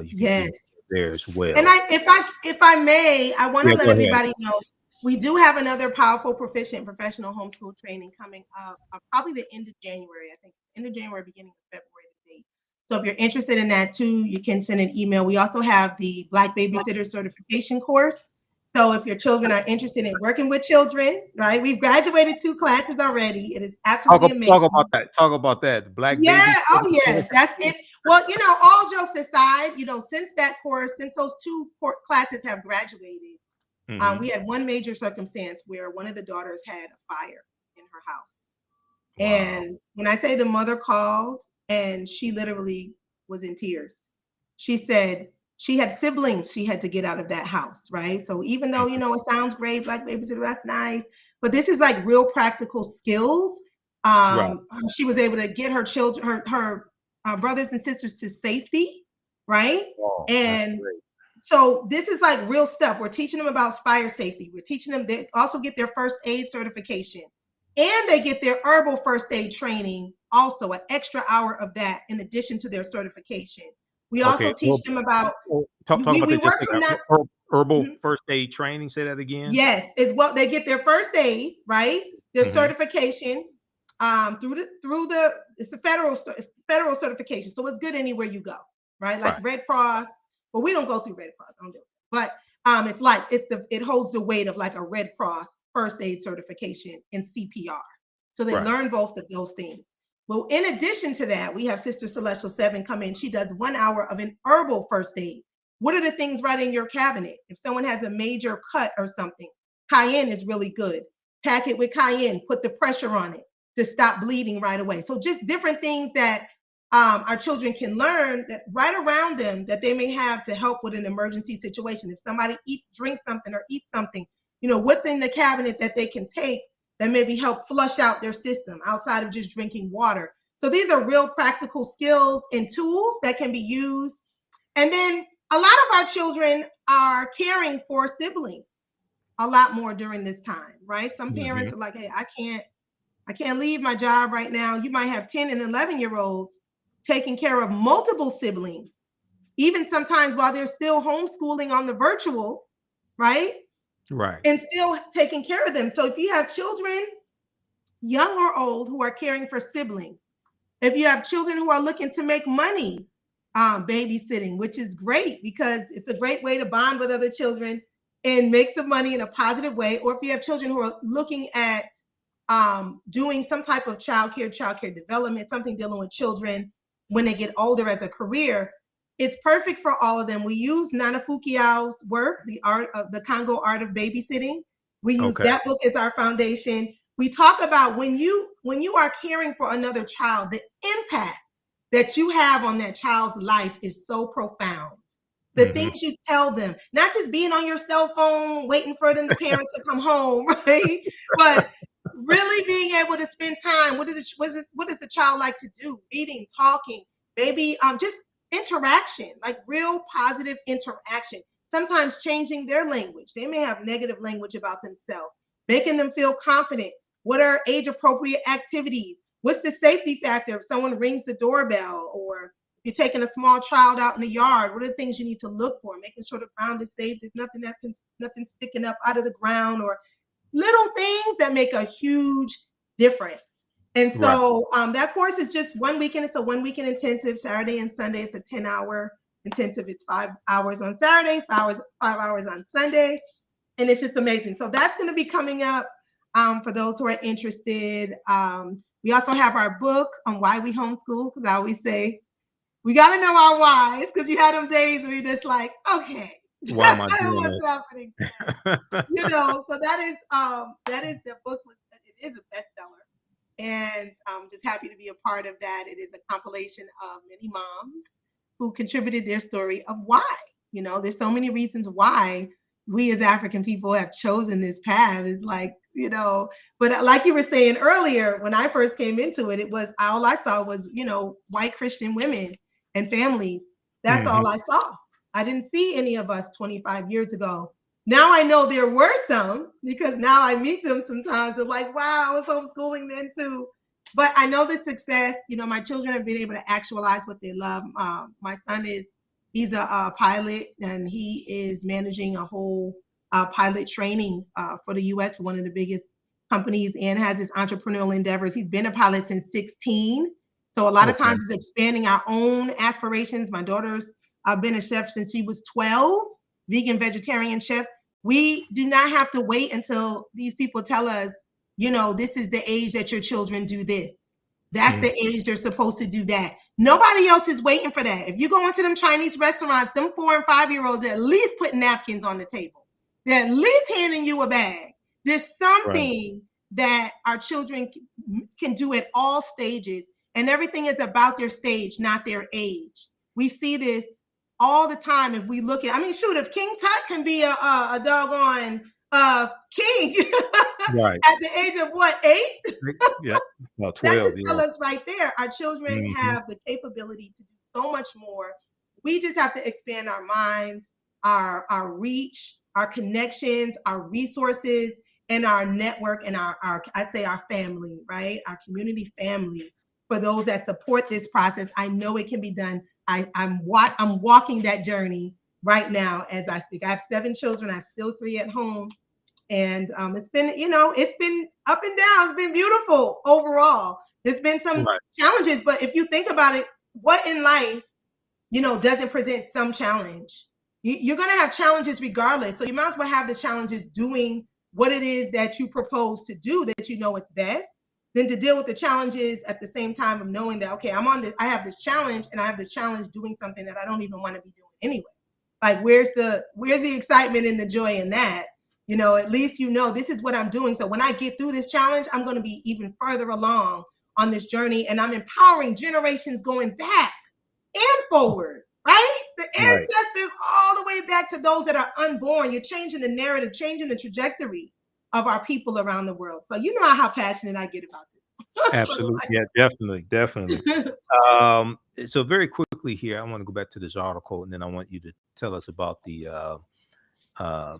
You can there as well. And if I may, I want to let everybody know we do have another powerful, proficient professional homeschool training coming up, probably the end of January. I think end of January, beginning of February, the date. So if you're interested in that too, you can send an email. We also have the Black Babysitter Certification course. So if your children are interested in working with children, right? We've graduated 2 classes already. It is absolutely amazing. Talk about that. Black Baby. Oh yes, that's it. Well, all jokes aside, since those 2 classes have graduated, we had one major circumstance where one of the daughters had a fire in her house. Wow. And when I say the mother called and she literally was in tears, she said she had siblings she had to get out of that house, right? So even though, it sounds great, Black babysitter, that's nice, but this is like real practical skills. Right. She was able to get her children, her brothers and sisters to safety, right? Oh, and so this is like real stuff. We're teaching them about fire safety. We're teaching them, they also get their first aid certification, and they get their herbal first aid training, also an extra hour of that in addition to their certification. We also teach them about herbal first aid training. Say that again. Yes, it's what they get their first aid, right? Their certification it's a federal certification, so it's good anywhere you go, right? Like Red Cross, but we don't go through Red Cross. I don't do it, but it holds the weight of like a Red Cross first aid certification in CPR. So they learn both of those things. Well, in addition to that, we have Sister Celestial 7 come in. She does 1 hour of an herbal first aid. What are the things right in your cabinet? If someone has a major cut or something, cayenne is really good. Pack it with cayenne, put the pressure on it to stop bleeding right away. So just different things that our children can learn that right around them that they may have to help with an emergency situation. If somebody drinks something or eats something, what's in the cabinet that they can take that maybe help flush out their system outside of just drinking water. So these are real practical skills and tools that can be used. And then a lot of our children are caring for siblings a lot more during this time, right? Some parents are like, hey, I can't leave my job right now. You might have 10 and 11-year-olds taking care of multiple siblings, even sometimes while they're still homeschooling on the virtual, right? Right. And still taking care of them. So if you have children, young or old, who are caring for siblings, if you have children who are looking to make money babysitting, which is great because it's a great way to bond with other children and make some money in a positive way. Or if you have children who are looking at doing some type of childcare development, something dealing with children when they get older as a career, it's perfect for all of them. We use Nana Fukiao's work, the Congo Art of Babysitting. We use Okay. that book as our foundation. We talk about when you are caring for another child, the impact that you have on that child's life is so profound. The Mm-hmm. things you tell them, not just being on your cell phone waiting for them, the parents to come home, right? But really being able to spend time. What does the child like to do? Reading, talking, maybe just interaction, like real positive interaction. Sometimes changing their language. They may have negative language about themselves, making them feel confident. What are age appropriate activities? What's the safety factor if someone rings the doorbell, or you're taking a small child out in the yard? What are the things you need to look for? Making sure the ground is safe. There's nothing sticking up out of the ground, or little things that make a huge difference. And Right. so that course is just 1 weekend. It's a 1 weekend intensive, Saturday and Sunday. It's a 10-hour intensive. It's 5 hours on Saturday, 5 hours on Sunday. And it's just amazing. So that's going to be coming up for those who are interested. We also have our book on why we homeschool, because I always say we got to know our whys, because you had them days where you're just like, okay, Why am I doing what's happening? this? So that is the book. It is a bestseller, and I'm just happy to be a part of that. It is a compilation of many moms who contributed their story of why. There's so many reasons why we as African people have chosen this path. Is like, but like you were saying earlier, when I first came into it, all I saw was, white Christian women and families. That's Mm-hmm. all I saw. I didn't see any of us 25 years ago. Now I know there were some, because now I meet them sometimes. They're like, wow, I was homeschooling then too. But I know the success. My children have been able to actualize what they love. My son he's a pilot, and he is managing a whole pilot training for the U.S. for one of the biggest companies, and has his entrepreneurial endeavors. He's been a pilot since 16. So a lot of Okay. times it's expanding our own aspirations. My daughter's been a chef since she was 12, vegan, vegetarian chef. We do not have to wait until these people tell us, this is the age that your children do this. That's the age they're supposed to do that. Nobody else is waiting for that. If you go into them Chinese restaurants, them 4 and 5-year-olds are at least putting napkins on the table. They're at least handing you a bag. There's something that our children can do at all stages, and everything is about their stage, not their age. We see this all the time. If we look at, shoot, if King Tut can be a doggone king Right. at the age of what, 8? Yeah. Well, That 12. should tell Yeah. us right there. Our children Mm-hmm. have the capability to do so much more. We just have to expand our minds, our reach, our connections, our resources, and our network, and our family, right? Our community family. For those that support this process, I know it can be done. I'm walking that journey right now as I speak. I have 7 children. I have still 3 at home. And it's been up and down. It's been beautiful overall. There's been some Right. challenges, but if you think about it, what in life, doesn't present some challenge? You're going to have challenges regardless. So you might as well have the challenges doing what it is that you propose to do, that is best, than to deal with the challenges at the same time of knowing that, okay, I have this challenge, and I have this challenge doing something that I don't even want to be doing anyway. Like, where's the excitement and the joy in that? At least this is what I'm doing. So when I get through this challenge, I'm going to be even further along on this journey, and I'm empowering generations going back and forward, right? The Right. ancestors all the way back to those that are unborn. You're changing the narrative, changing the trajectory of our people around the world. So you know how passionate I get about this. Absolutely. Yeah, definitely. So very quickly here, I want to go back to this article, and then I want you to tell us about the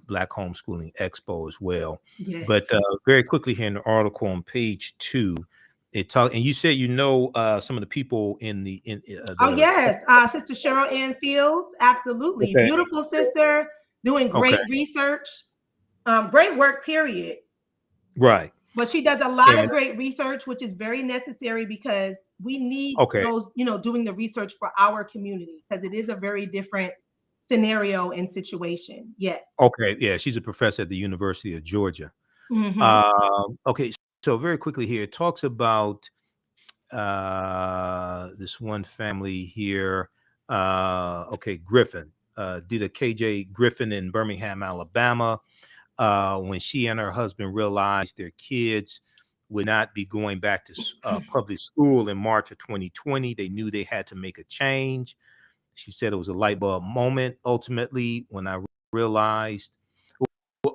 Black Homeschooling Expo as well. Yes. But very quickly here in the article on page 2, and you said some of the people Yes, Sister Cheryl Ann Fields, absolutely. Okay. Beautiful sister, doing great research, great work, period. Right. But she does a lot of And great research, which is very necessary because we need okay, those, doing the research for our community because it is a very different scenario and situation. Yes. okay, yeah, she's a professor at the University of Georgia. Mm-hmm. Okay, so very quickly here, it talks about this one family here. Okay, Griffin, Dita KJ Griffin in Birmingham, Alabama. When she and her husband realized their kids would not be going back to public school in March of 2020, they knew they had to make a change. She said it was a light bulb moment. Ultimately, when I realized,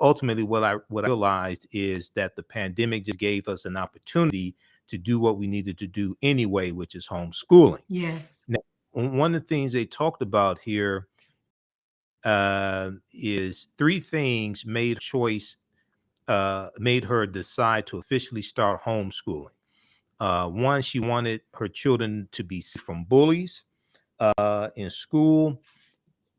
ultimately what I realized is that the pandemic just gave us an opportunity to do what we needed to do anyway, which is homeschooling. Yes. Now, one of the things they talked about here is three things made her decide to officially start homeschooling. One, she wanted her children to be safe from bullies in school.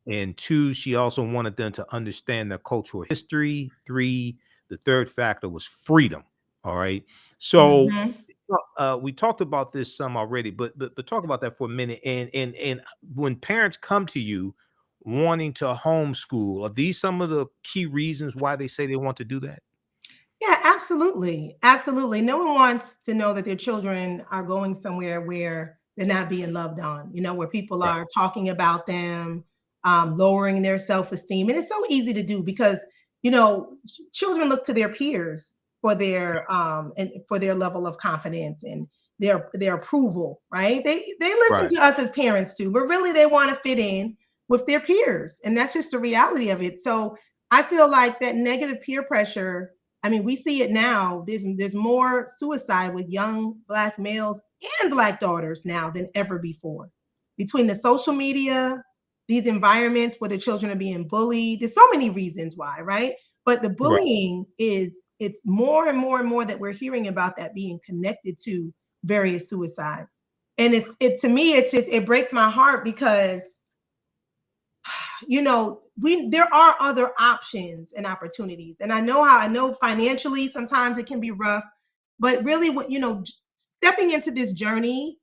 And two, she also wanted them to understand their cultural history. Three, the third factor was freedom. All right. So Mm-hmm. we talked about this some already, but talk about that for a minute. And when parents come to you wanting to homeschool, are these some of the key reasons why they say they want to do that? Yeah, absolutely. Absolutely. No one wants to know that their children are going somewhere where they're not being loved on, where people Right. are talking about them, lowering their self esteem. And it's so easy to do because, children look to their peers for their and for their level of confidence and their approval, right? They listen Right. to us as parents too, but really they want to fit in with their peers. And that's just the reality of it. So I feel like that negative peer pressure, I mean, we see it now. There's more suicide with young Black males and Black daughters now than ever before. Between the social media, these environments where the children are being bullied, there's so many reasons why, right? But the Right. bullying it's more and more and more that we're hearing about that being connected to various suicides. And it to me, it breaks my heart because there are other options and opportunities, and I know financially sometimes it can be rough, but really what stepping into this journey,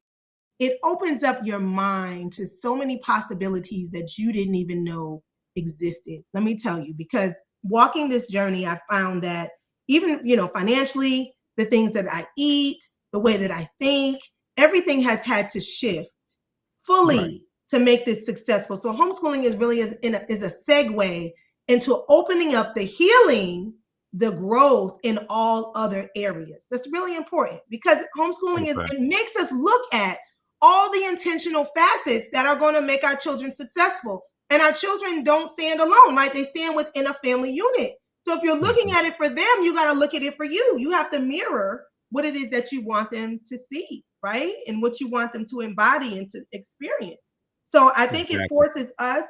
it opens up your mind to so many possibilities that you didn't even know existed. Let me tell you, because walking this journey, I found that even financially, the things that I eat, the way that I think, everything has had to shift Right. fully to make this successful. So homeschooling is really is a segue into opening up the healing, the growth in all other areas. That's really important because homeschooling Okay. it makes us look at all the intentional facets that are going to make our children successful. And our children don't stand alone, right? They stand within a family unit. So if you're looking Mhm. at it for them, you got to look at it for you. You have to mirror what it is that you want them to see, right? And what you want them to embody and to experience. So I think it Exactly. forces us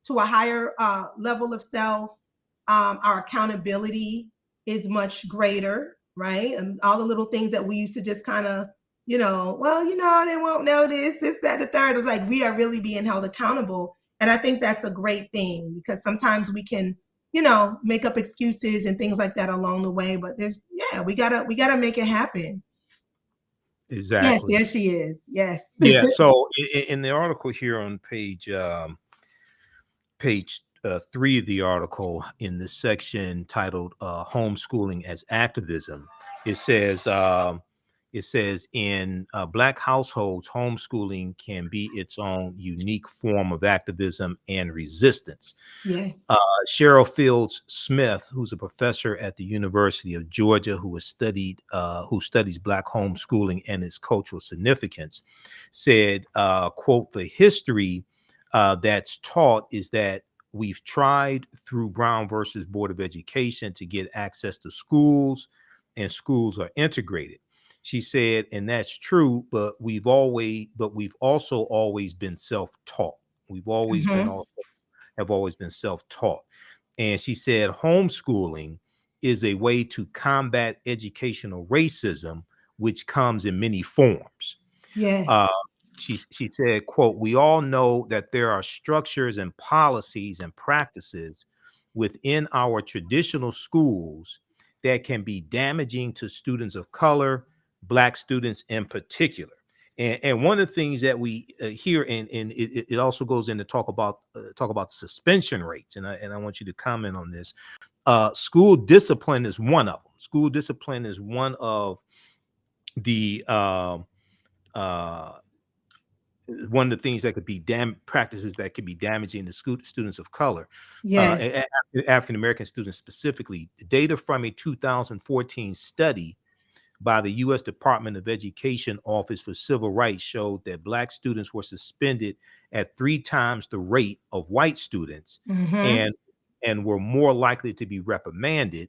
to a higher level of self. Our accountability is much greater, right? And all the little things that we used to just kind of, well, they won't know this, that, the third. It's like we are really being held accountable. And I think that's a great thing because sometimes we can, make up excuses and things like that along the way. But we gotta make it happen. Yes, Exactly. yes, she is. Yes. Yeah. So in the article here on page 3 of the article in the section titled "Homeschooling as Activism," it says in Black households, homeschooling can be its own unique form of activism and resistance. Uh, Yes. Cheryl Fields Smith, who's a professor at the University of Georgia, who studies Black homeschooling and its cultural significance, said, "quote The history that's taught is that we've tried through Brown versus Board of Education to get access to schools, and schools are integrated." She said, and that's true, but we've also always been self-taught. We've always been Hmm. all have always been self-taught. And she said homeschooling is a way to combat educational racism, which comes in many forms. Uh, Yes. she said, quote, "We all know that there are structures and policies and practices within our traditional schools that can be damaging to students of color, Black students in particular. And one of the things that we hear, and it also goes in to talk about suspension rates, and I want you to comment on this. School discipline is one of them. School discipline is one of the one of the things that could be practices that could be damaging to students of color, Yes. African American students specifically. Data from a 2014 study by the U.S. Department of Education Office for Civil Rights showed that Black students were suspended at 3 times the rate of white students, Mm-hmm. and were more likely to be reprimanded.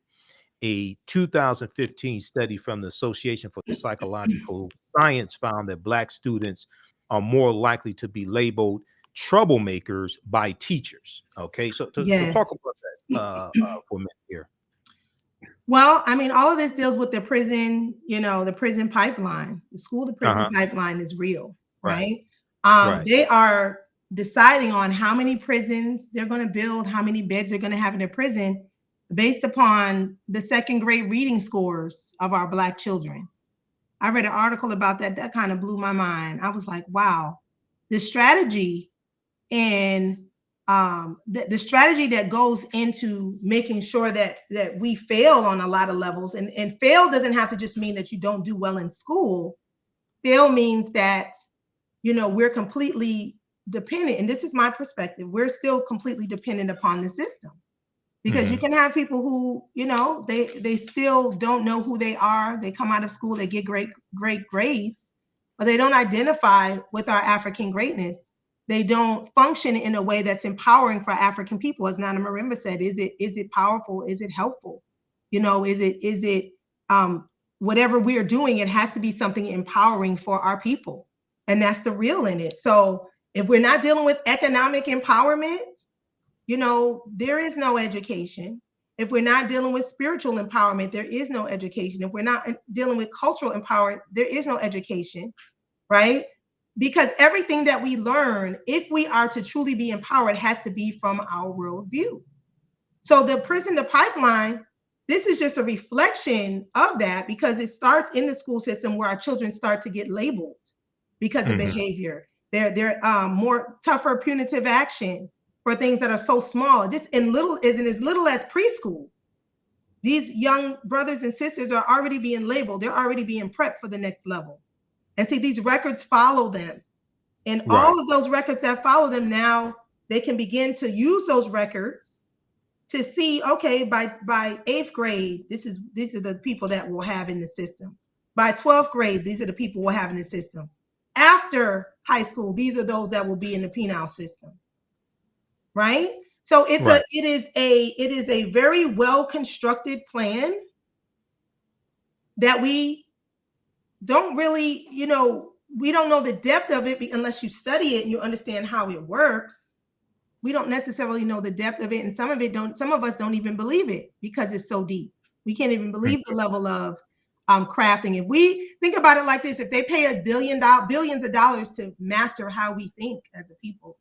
A 2015 study from the Association for Psychological Science found that Black students are more likely to be labeled troublemakers by teachers. Okay, so talk Yes. about that for a minute here. Well, I mean, all of this deals with the prison, the prison pipeline. The school to prison Uh-huh. pipeline is real, Right. right? Right. They are deciding on how many prisons they're going to build, how many beds they're going to have in a prison based upon the second grade reading scores of our Black children. I read an article about that. That kind of blew my mind. I was like, wow, the strategy and the strategy that goes into making sure that we fail on a lot of levels, and fail doesn't have to just mean that you don't do well in school. Fail means that we're completely dependent, and this is my perspective, we're still completely dependent upon the system, because you Mm-hmm. can have people who they still don't know who they are. They come out of school, they get great grades, but they don't identify with our African greatness. They don't function in a way that's empowering for African people. As Nana Marimba said, is it powerful? Is it helpful? Is it whatever we are doing, it has to be something empowering for our people. And that's the real in it. So if we're not dealing with economic empowerment, there is no education. If we're not dealing with spiritual empowerment, there is no education. If we're not dealing with cultural empowerment, there is no education, right? Because everything that we learn, if we are to truly be empowered, has to be from our worldview. So the prison to pipeline, this is just a reflection of that, because it starts in the school system where our children start to get labeled because of Mm-hmm. behavior. They're more tougher punitive action for things that are so small. Just in as little as preschool. These young brothers and sisters are already being labeled. They're already being prepped for the next level. And see, these records follow them. And Right. all of those records that follow them, now they can begin to use those records to see, okay, by 8th grade, these are the people that we'll have in the system. By 12th grade, these are the people we'll have in the system. After high school, these are those that will be in the penal system. Right? So Right. it is a very well constructed plan that we don't really, we don't know the depth of it unless you study it and you understand how it works. We don't necessarily know the depth of it, and some of us don't even believe it because it's so deep. We can't even believe the level of crafting. If we think about it like this, if they pay billions of dollars to master how we think as a people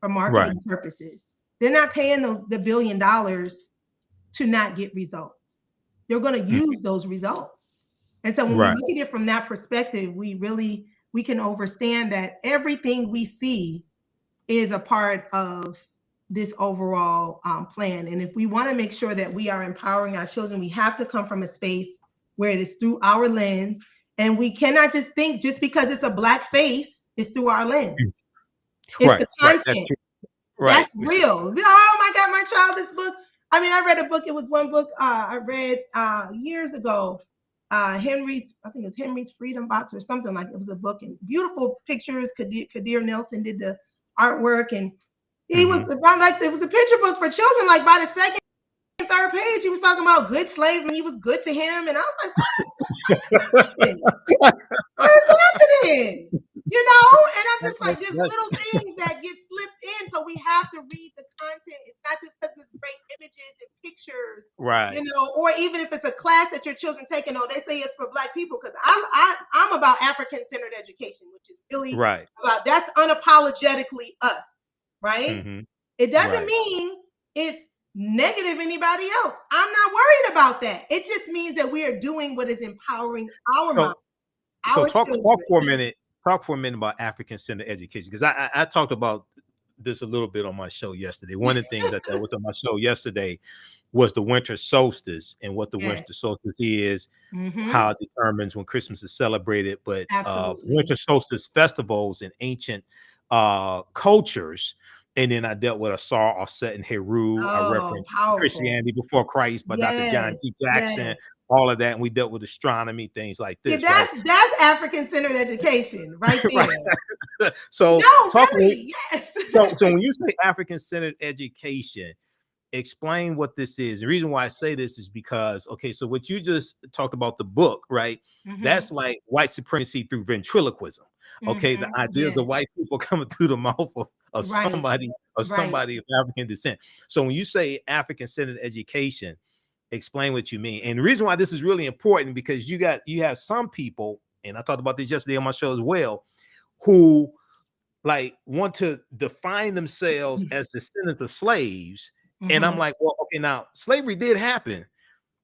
for Right. marketing purposes, they're not paying the $1 billion to not get results. They're going to use those results. And so when we Right. look at it from that perspective, we can understand that everything we see is a part of this overall plan. And if we want to make sure that we are empowering our children, we have to come from a space where it is through our lens. And we cannot just think just because it's a Black face, it's through our lens. It's Right. the Right. That's content. true. Right. That's real. Oh my God, my child, this book. I mean, I read a book. It was one book I read years ago. I think it was Henry's Freedom Box or something like it was a book, and beautiful pictures. Kadir Nelson did the artwork, and he was Mm-hmm. about like it was a picture book for children. Like by the second, third page, he was talking about good slaves and he was good to him, and I was like, what is happening? And I'm just like, there's little things that get slipped in. So we have to read the content. It's not just because there's great images and pictures, Right. or even if it's a class that your children taking, they say it's for Black people. Because I'm about African-centered education, which is really Right. about that's unapologetically us, right? Mm-hmm. It doesn't Right. mean it's negative anybody else. I'm not worried about that. It just means that we are doing what is empowering our mind, So our talk children. for a minute. Talk for a minute about African centered education, because I talked about this a little bit on my show yesterday. One of the things that was on my show yesterday was the winter solstice, and what the Yes. winter solstice is, Mm-hmm. how it determines when Christmas is celebrated. But Absolutely. winter solstice festivals in ancient cultures. And then I dealt with Asar, Osset, and Heru. I referenced Powerful. Christianity Before Christ by Dr. John T. Jackson. Yes. All of that, and we dealt with astronomy, things like this. Yeah, that's African-centered education right there. Right. So no, really, yes. So when you say African-centered education, explain what this is. The reason why I say this is because, okay, so what you just talked about, the book, right? Mm-hmm. That's like white supremacy through ventriloquism. Okay, the ideas of white people coming through the mouth of somebody of African descent. So when you say African-centered education, explain what you mean. And the reason why this is really important, because you have some people, and I talked about this yesterday on my show as well, who like want to define themselves as descendants of slaves. And I'm like, well, okay, now slavery did happen,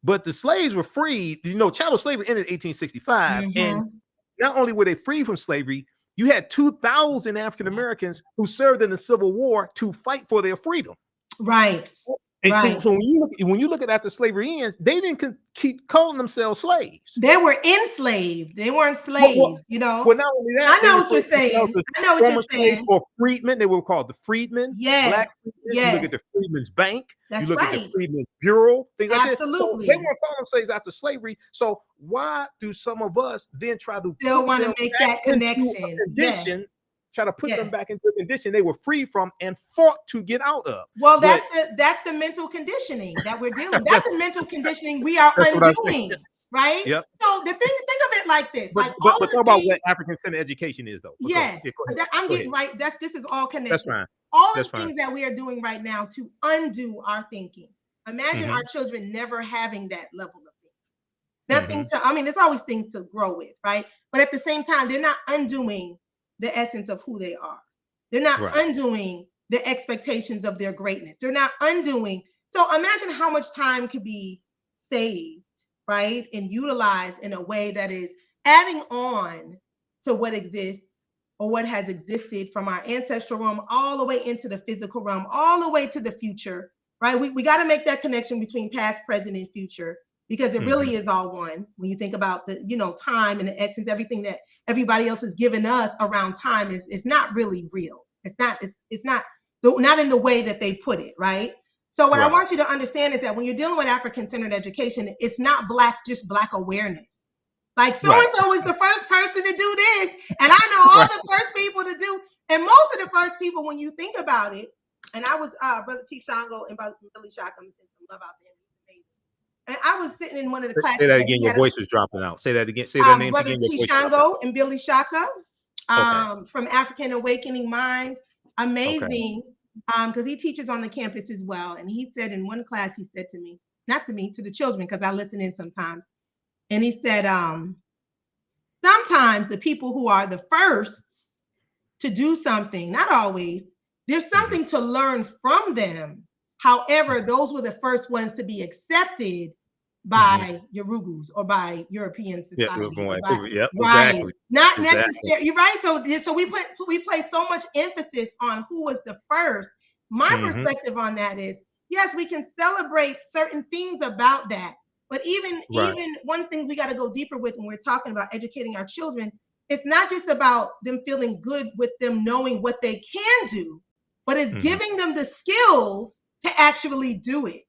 but the slaves were freed. You know, chattel slavery ended in 1865. And not only were they free from slavery, you had 2,000 African Americans who served in the Civil War to fight for their freedom. Right. And so when you look at after slavery ends, they didn't keep calling themselves slaves. They were enslaved. They weren't slaves, you know. Well, not only that, I know what you're saying. I know what you're saying. Or freedmen, they were called the freedmen. Yes. Black freedmen. You look at the Freedmen's Bank. That's you look at the Freedmen's Bureau. Things like that. Absolutely. So they weren't calling themselves after slavery. So why do some of us then try to still want to make that connection? Try to put them back into a condition they were free from and fought to get out of. Well, that's the mental conditioning that we're dealing with. That's the mental conditioning we are undoing, right? Yep. So think of it like this. But talk about what African-centered education is, though. Yes, I'm getting right. This is all connected. That's fine. All the things that we are doing right now to undo our thinking. Imagine our children never having that level of thinking. There's always things to grow with, right? But at the same time, they're not undoing the essence of who they are. They're not undoing the expectations of their greatness. They're not undoing. So imagine how much time could be saved, right? And utilized in a way that is adding on to what exists or what has existed from our ancestral realm all the way into the physical realm, all the way to the future, right? We got to make that connection between past, present, and future, because it really is all one. When you think about the, time and the essence, everything that everybody else has given us around time is not really real. It's not in the way that they put it, right? So what I want you to understand is that when you're dealing with African-centered education, it's not just Black awareness. Like so-and-so was the first person to do this, and I know all the first people to do, and most of the first people, when you think about it, and I was Brother T. Shango and Brother Billy Shaka, I'm sending some love out there. And I was sitting in one of the classes. Say that again. Your voice is dropping out. Say that again. Say that name Brother again. T. Shango and Billy Shaka, from African Awakening Mind. Amazing, because he teaches on the campus as well. And he said in one class, he said to me, not to me, to the children, because I listen in sometimes. And he said, sometimes the people who are the firsts to do something, not always, there's something to learn from them. However, those were the first ones to be accepted by Yorugus or by European society. Exactly. Not necessarily. You're right. So we place so much emphasis on who was the first. My perspective on that is, yes, we can celebrate certain things about that. But even one thing we got to go deeper with when we're talking about educating our children, it's not just about them feeling good with them knowing what they can do, but it's giving them the skills to actually do it.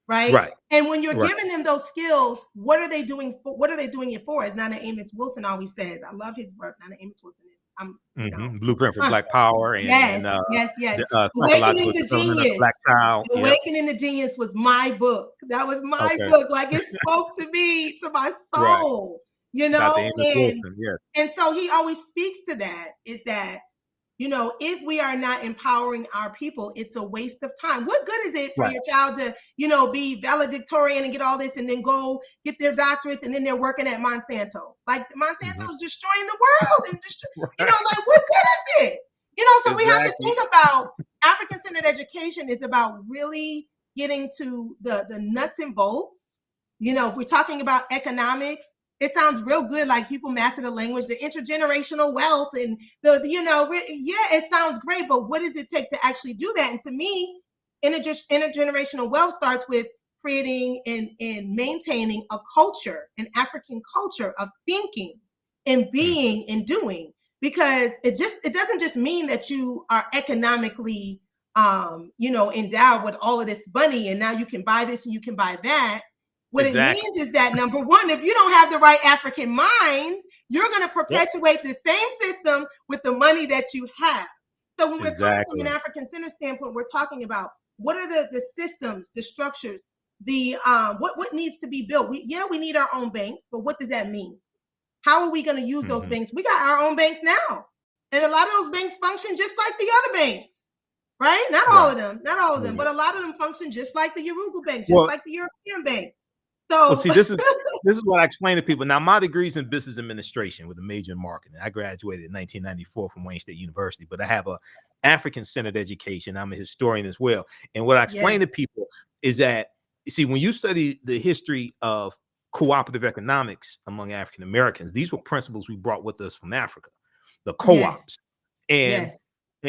Right. And when you're giving them those skills, what are they doing for? What are they doing it for? As Nana Amos Wilson always says, I love his work. Nana Amos Wilson is Blueprint for Black Power. And, yes. Awakening the Genius. Black Child. Awakening the Genius was my book. That was my book. Like it spoke to me, to my soul. And so he always speaks to that. Is that if we are not empowering our people, it's a waste of time. What good is it for your child to, be valedictorian and get all this and then go get their doctorates and then they're working at Monsanto? Like Monsanto's destroying the world and like what good is it? So we have to think about African-centered education is about really getting to the nuts and bolts. If we're talking about economics, it sounds real good, like people master the language, the intergenerational wealth, and it sounds great, but what does it take to actually do that? And to me, intergenerational wealth starts with creating and maintaining a culture, an African culture of thinking and being and doing, because it doesn't just mean that you are economically endowed with all of this money and now you can buy this and you can buy that. What it means is that, number one, if you don't have the right African mind, you're going to perpetuate the same system with the money that you have. So when we're coming from an African center standpoint, we're talking about what are the systems, the structures, the what needs to be built. We need our own banks, but what does that mean? How are we going to use those banks? We got our own banks now, and a lot of those banks function just like the other banks, right? Not all of them, but a lot of them function just like the Yoruba banks, just like the European banks. So, see, this is what I explain to people. Now, my degree is in business administration with a major in marketing. I graduated in 1994 from Wayne State University, but I have a African-centered education. I'm a historian as well. And what I explain to people is that, you see, when you study the history of cooperative economics among African Americans, these were principles we brought with us from Africa, the co-ops. And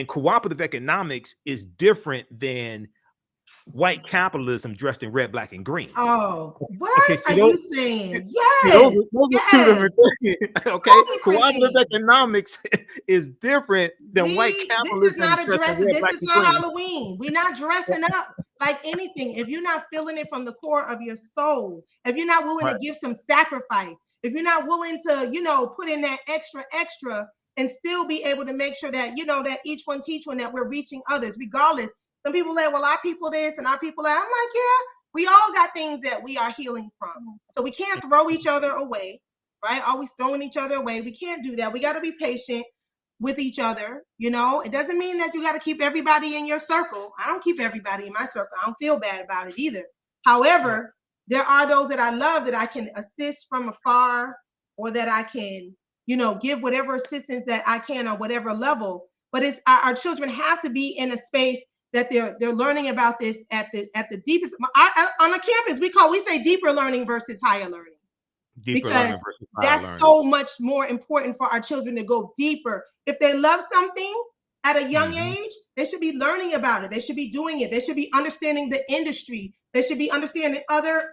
cooperative economics is different than white capitalism dressed in red, black, and green. Oh, what are you saying? Yes. Those are two different things. Okay. Cooperative economics is different than white capitalism. This is not a dress. This is not Halloween. We're not dressing up like anything. If you're not feeling it from the core of your soul, if you're not willing to give some sacrifice, if you're not willing to, put in that extra and still be able to make sure that, that each one teach one, that we're reaching others, regardless. Some people say, well, our people this and our people that. I'm like, yeah, we all got things that we are healing from. So we can't throw each other away, right? Always throwing each other away. We can't do that. We got to be patient with each other. It doesn't mean that you got to keep everybody in your circle. I don't keep everybody in my circle. I don't feel bad about it either. However, there are those that I love that I can assist from afar, or that I can, give whatever assistance that I can on whatever level. But it's our children have to be in a space that they're learning about this at the deepest. On a campus, we say deeper learning versus higher learning. Because that's so much more important for our children to go deeper. If they love something at a young age, they should be learning about it. They should be doing it. They should be understanding the industry. They should be understanding other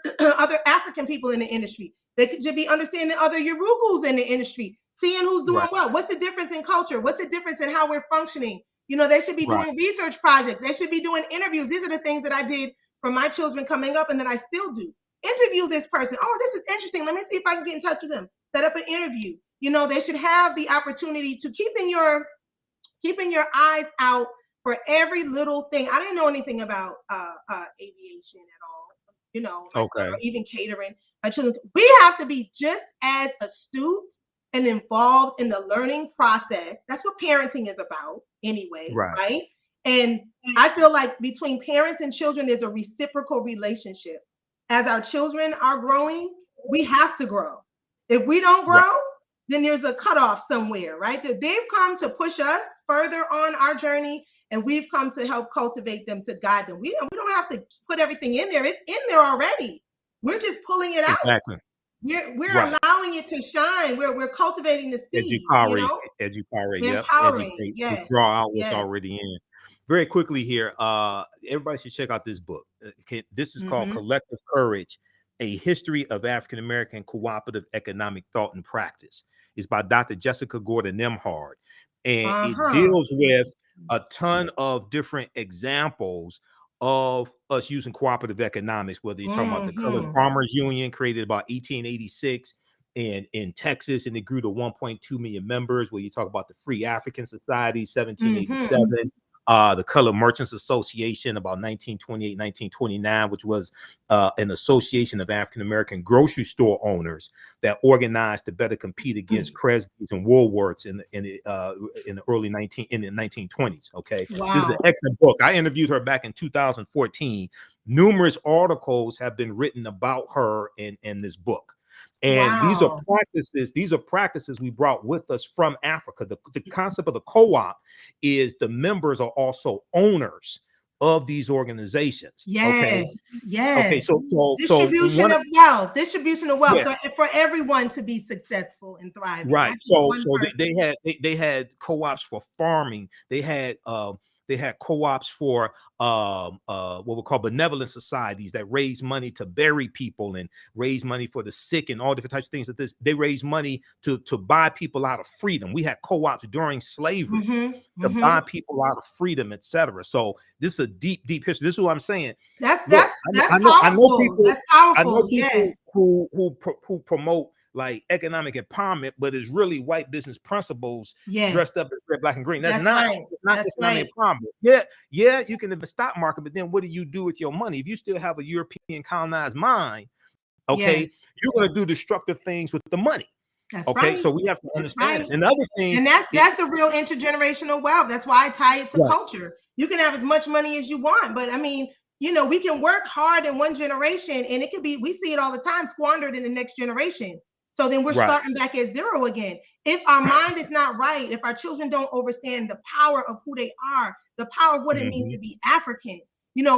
African people in the industry. They should be understanding other Yorugus in the industry, seeing who's doing what. What's the difference in culture? What's the difference in how we're functioning? They should be doing research projects. They should be doing interviews. These are the things that I did for my children coming up and that I still do. Interview this person. Oh, this is interesting. Let me see if I can get in touch with them. Set up an interview. They should have the opportunity to keeping your eyes out for every little thing. I didn't know anything about aviation at all. Or even catering. My children, we have to be just as astute and involved in the learning process. That's what parenting is about anyway, right? And I feel like between parents and children, there's a reciprocal relationship. As our children are growing, we have to grow. If we don't grow, then there's a cutoff somewhere, right? That they've come to push us further on our journey, and we've come to help cultivate them, to guide them. We don't have to put everything in there. It's in there already. We're just pulling it out. We're allowing it to shine. We're cultivating the seed. Empowering. Yes. Draw out what's already in. Very quickly here, everybody should check out this book. This is called Collective Courage: A History of African American Cooperative Economic Thought and Practice. It's by Dr. Jessica Gordon Nemhard, and it deals with a ton of different examples of us using cooperative economics, whether you're talking about the Colored Farmers Union, created about 1886 in Texas, and it grew to 1.2 million members, where you talk about the Free African Society, 1787, the Colored Merchants Association, about 1928, 1929, which was an association of African-American grocery store owners that organized to better compete against Kresge's and Woolworths in the early 1920s. Okay. Wow. This is an excellent book. I interviewed her back in 2014. Numerous articles have been written about her in this book. And these are practices we brought with us from Africa. The concept of the co-op is the members are also owners of these organizations. Okay. Yes, Okay. yes. So Distribution one, of wealth, distribution of wealth. yeah, So for everyone to be successful and thriving, not right. just So one they person. had they had co-ops for farming. They had co-ops for what we call benevolent societies that raise money to bury people and raise money for the sick and all different types of things. That this they raise money to buy people out of freedom. We had co-ops during slavery Mm-hmm, to mm-hmm. buy people out of freedom, etc. So this is a deep, deep history. This is what I'm saying. That's Look, that's I know powerful. people, That's powerful. people Yes, who promote like economic empowerment, but it's really white business principles yes. dressed up as red, black, and green. That's That's not right. it's not That's economic right. empowerment. Yeah, yeah, you can in the stock market, but then what do you do with your money? If you still have a European colonized mind, okay, Yes, you're gonna do destructive things with the money. that's Okay, right. so we have to That's understand right. this. And the other thing, And that's it, that's the real intergenerational wealth. That's why I tie it to right, culture. You can have as much money as you want, but I mean, we can work hard in one generation and it could be, we see it all the time, squandered in the next generation. So then we're right, starting back at zero again. If our mind is not right, if our children don't understand the power of who they are, the power of what it means mhm, to be African,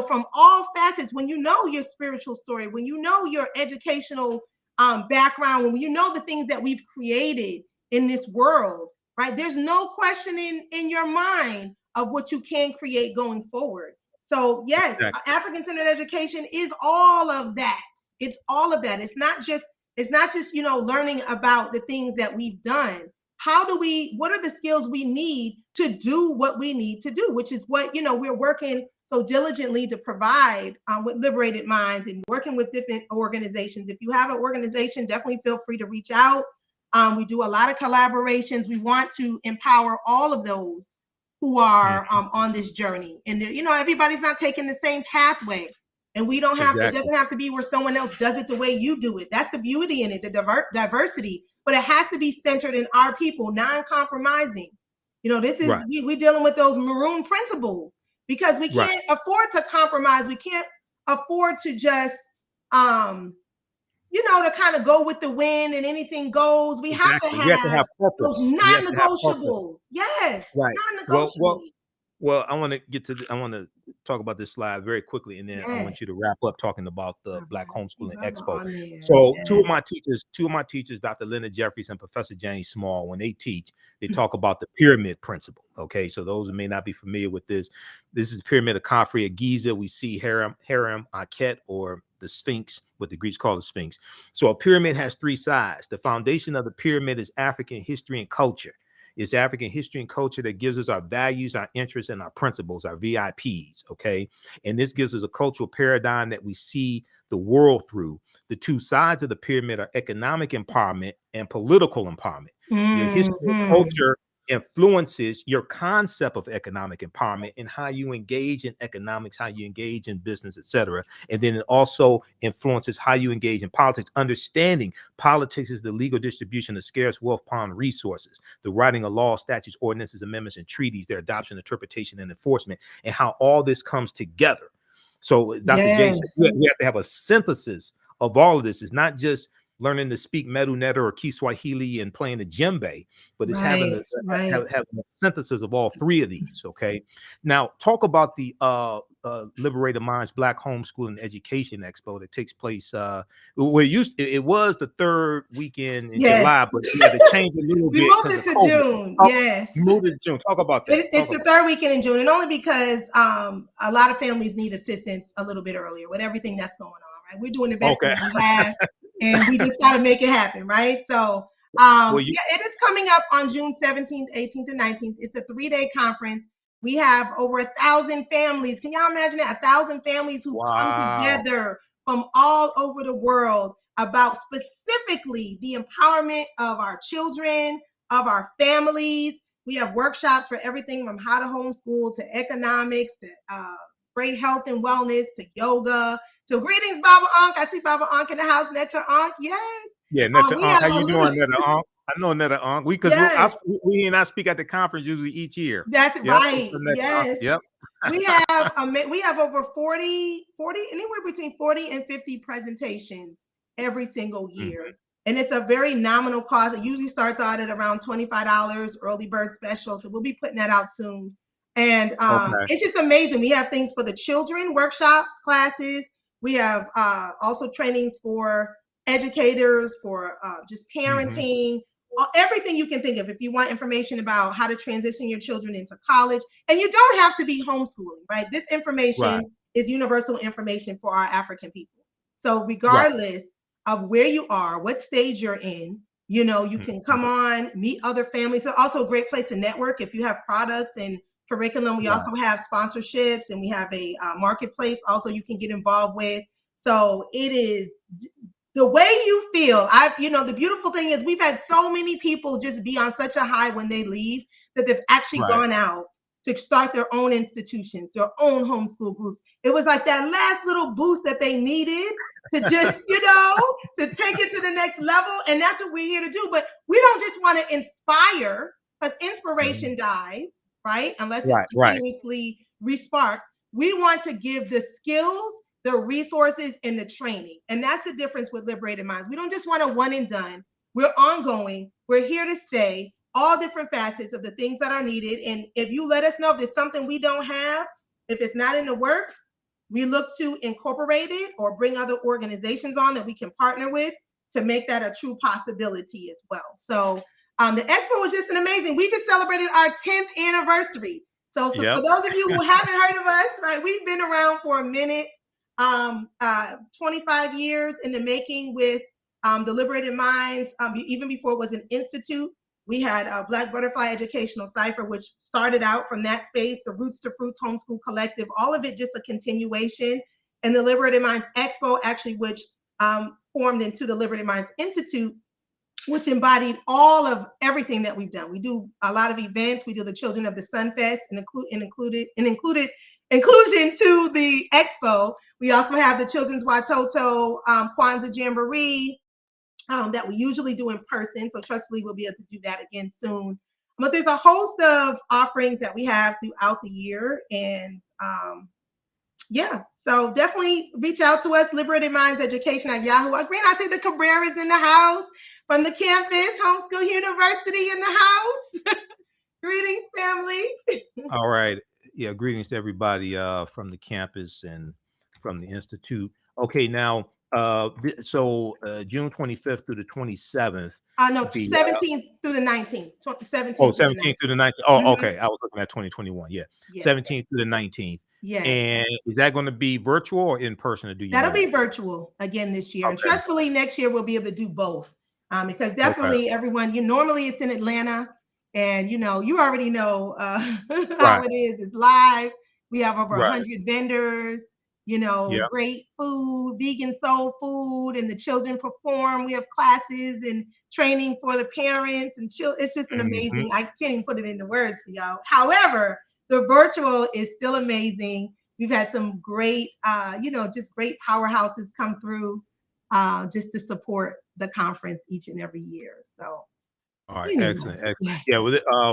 from all facets, when you know your spiritual story, when you know your educational background, when you know the things that we've created in this world, right? There's no question in your mind of what you can create going forward. So yes, exactly, African-centered education is all of that. It's all of that. It's not just learning about the things that we've done. What are the skills we need to do what we need to do, which is what we're working so diligently to provide with Liberated Minds and working with different organizations. If you have an organization, definitely feel free to reach out. We do a lot of collaborations. We want to empower all of those who are mhm, on this journey. And everybody's not taking the same pathway. And it exactly, doesn't have to be where someone else does it the way you do it. That's the beauty in it, the diversity. But it has to be centered in our people, non-compromising. right, We're dealing with those maroon principles because we right. can't afford to compromise. We can't afford to just um, to kind of go with the wind and anything goes. We have to Exactly. We have to have have those purpose. We have to have purpose. non-negotiables. Yes, Right. Well, well, non-negotiables. well, I want to I want to talk about this slide very quickly, and then I want you Yes. to wrap up talking about the All Black right. I see Homeschooling Bubba Expo. on there. So Yes. two of my teachers, Dr. Leonard Jeffries and Professor James Small, when they teach, they talk about the pyramid principle. Okay. So those who may not be familiar with this is the pyramid of Khafre of Giza. We see Harem, Aket, or the Sphinx, what the Greeks call the Sphinx. So a pyramid has three sides. The foundation of the pyramid is African history and culture. It's African history and culture that gives us our values, our interests, and our principles, our VIPs. Okay. And this gives us a cultural paradigm that we see the world through. The two sides of the pyramid are economic empowerment and political empowerment. Your history and Hmm. culture influences your concept of economic empowerment and how you engage in economics, how you engage in business, etc. And then it also influences how you engage in politics. Understanding politics is the legal distribution of scarce wealth upon resources, the writing of laws, statutes, ordinances, amendments, and treaties, their adoption, interpretation, and enforcement, and how all this comes together. So Dr. J said Yes. we have to have a synthesis of all of this. It's not just learning to speak Medu Neter or Kiswahili and playing the djembe, but it's having Right. Right. having a synthesis of all three of these. Okay. Now talk about the Liberated Minds Black Homeschooling Education Expo that takes place. It was the third weekend in Yes. July, but we had to change a little We bit moved because it of to COVID. June. Talk, Yes. Move it to June. Talk about that. It's Talk the about third weekend in June, and only because a lot of families need assistance a little bit earlier with everything that's going on. Right, we're doing the that. best Okay. we have, and we just got to make it happen. Right, so Well, you yeah, it is coming up on June 17th, 18th, and 19th. It's a 3-day conference. We have over 1,000 families. Can y'all imagine that? 1,000 families who come wow. together from all over the world about specifically the empowerment of our children, of our families. We have workshops for everything from how to homeschool to economics to great health and wellness to yoga to greetings, Baba Ankh. I see Baba Ankh in the house. Netta Ankh, yes. Yeah, Netta We Ankh. have How a you little, doing, Netta Ankh? I know Netta Ankh. yes, We and I speak at the conference usually each year. that's Yep. right. Netta Ankh. Yes. Yep. We have over 40, anywhere between 40 and 50 presentations every single Mhm. year. And it's a very nominal cost. It usually starts out at around $25 early bird special. So we'll be putting that out soon. And Okay. it's just amazing. We have things for the children, workshops, classes. We have also trainings for educators, for just Hmm. parenting, everything you can think of. If you want information about how to transition your children into college, and you don't have to be homeschooling, right? This Right. information is universal information for our African people. So Right. regardless of where you are, what stage you're in, you can come Mhm. on, meet other families. It's also a great place to network if you have products and curriculum. We Right. also have sponsorships, and we have a marketplace also you can get involved with. So it is the way you feel. The beautiful thing is we've had so many people just be on such a high when they leave that they've actually Right. gone out to start their own institutions, their own homeschool groups. It was like that last little boost that they needed to just, to take it to the next level. And that's what we're here to do. But we don't just want to inspire, because Mhm. inspiration dies, right? Unless it's Right. Right. continuously resparked. We want to give the skills, the resources, and the training. And that's the difference with Liberated Minds. We don't just want a one and done. We're ongoing. We're here to stay. All different facets of the things that are needed. And if you let us know if there's something we don't have, if it's not in the works, we look to incorporate it or bring other organizations on that we can partner with to make that a true possibility as well. So the expo was just an amazing. We just celebrated our 10th anniversary. So for Yep. those of you who haven't heard of us, right, we've been around for a minute. 25 years in the making with the Liberated Minds. Even before it was an institute, we had a Black Butterfly Educational Cipher, which started out from that space, the Roots to Fruits Homeschool Collective, all of it just a continuation. And the Liberated Minds Expo, actually, which formed into the Liberated Minds Institute, which embodied all of everything that we've done. We do a lot of events. We do the Children of the Sun Fest and included inclusion to the expo. We also have the Children's Watoto Kwanzaa Jamboree that we usually do in person. So trustfully, we'll be able to do that again soon. But there's a host of offerings that we have throughout the year. And yeah, so definitely reach out to us, Liberated Minds Education at Yahoo. Grant, I see the Cabrera's in the house from the campus, Homeschool University in the house. Greetings, family. All right. Yeah. Greetings to everybody from the campus and from the institute. Okay. Now, June 25th through the 27th. No, The 17th through the 19th. 17th through the 17th 19th. through the 19th. Oh, Mm-hmm. okay. I was looking at 2021. Yeah. Yes, 17th through the 19th. yes. And is that going to be virtual or in person, or do you That'll know? be virtual again this year. And Okay. trustfully, next year we'll be able to do both. Because Okay. definitely everyone, normally it's in Atlanta, and you already know how Right. it is. It's live. We have over Right. 100 vendors, Yeah. great food, vegan soul food, and the children perform. We have classes and training for the parents and it's just an Hmm. amazing, I can't even put it into words for y'all. However, the virtual is still amazing. We've had some great, just great powerhouses come through just to support the conference each and every year. So, All right, excellent, anyways, excellent. yes, Yeah,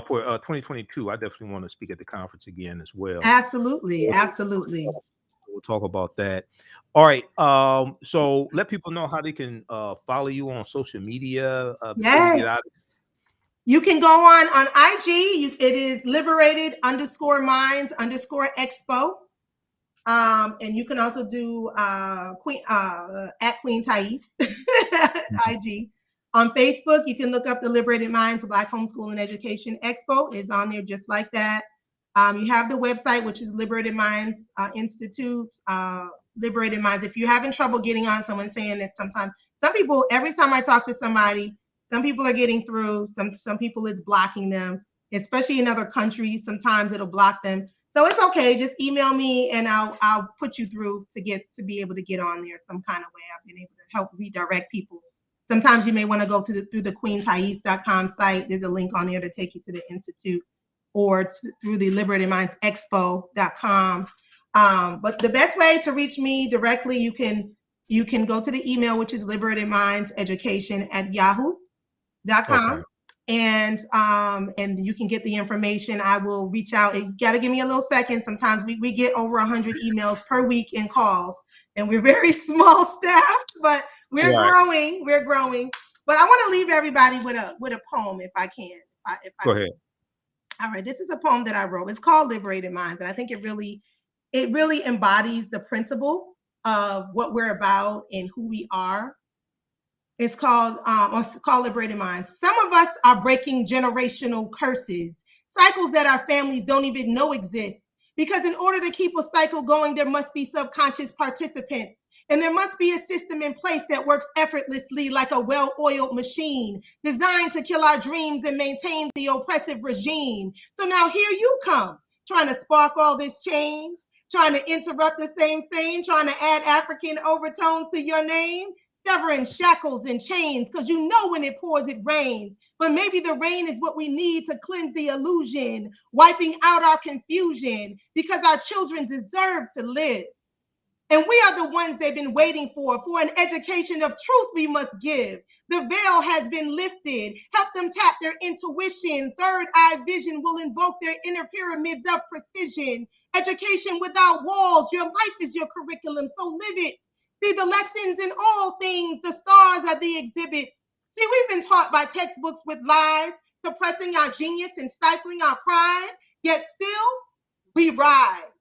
for 2022, I definitely want to speak at the conference again as well. absolutely, absolutely. We'll talk about that. All right. So let people know how they can follow you on social media before we get Yes. out. You can go on IG. It is liberated_minds_expo. And you can also do Queen at Queen Taes Mhm. IG. On Facebook, you can look up the Liberated Minds Black Homeschool and Education Expo. It's on there just like that. You have the website, which is Liberated Minds Institute, Liberated Minds. If you're having trouble getting on, someone saying that sometimes some people, every time I talk to somebody, some people are getting through, some people it's blocking them, especially in other countries. Sometimes it'll block them. So it's okay. Just email me and I'll put you through to be able to get on there some kind of way. I've been able to help redirect people. Sometimes you may want to go through the queentaese.com site. There's a link on there to take you to the institute, or through the Liberated Minds Expo.com. But the best way to reach me directly, you can go to the email, which is Liberated Minds Education at Okay. yahoo.com. And you can get the information. I will reach out. You got to give me a little second. Sometimes we get over 100 emails per week and calls, and we're very small staffed, but we're Right. growing. We're growing. But I want to leave everybody with a poem, if I can. If I Go ahead. All right, this is a poem that I wrote. It's called Liberated Minds, and I think it really embodies the principle of what we're about and who we are. It's called Liberated Minds. Some of us are breaking generational curses, cycles that our families don't even know exist. Because in order to keep a cycle going, there must be subconscious participants. And there must be a system in place that works effortlessly like a well oiled machine, designed to kill our dreams and maintain the oppressive regime. So now here you come, trying to spark all this change, trying to interrupt the same, trying to add African overtones to your name, severing shackles and chains, because you know when it pours, it rains. But maybe the rain is what we need to cleanse the illusion, wiping out our confusion, because our children deserve to live. And we are the ones they've been waiting for an education of truth we must give. The veil has been lifted. Help them tap their intuition. Third eye vision will invoke their inner pyramids of precision. Education without walls. Your life is your curriculum, so live it. See the lessons in all things. The stars are the exhibits. See, we've been taught by textbooks with lies, suppressing our genius and stifling our pride. Yet still, we rise,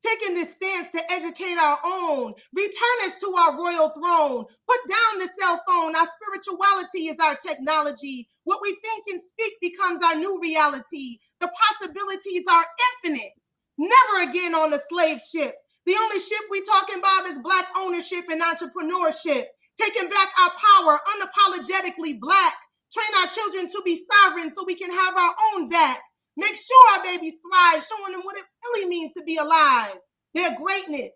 taking this stance to educate our own, return us to our royal throne, put down the cell phone. Our spirituality is our technology. What we think and speak becomes our new reality. The possibilities are infinite. Never again on the slave ship. The only ship we talking about is Black ownership and entrepreneurship. Taking back our power, unapologetically Black. Train our children to be sovereign so we can have our own back. Make sure our babies thrive, showing them what it really means to be alive, their greatness,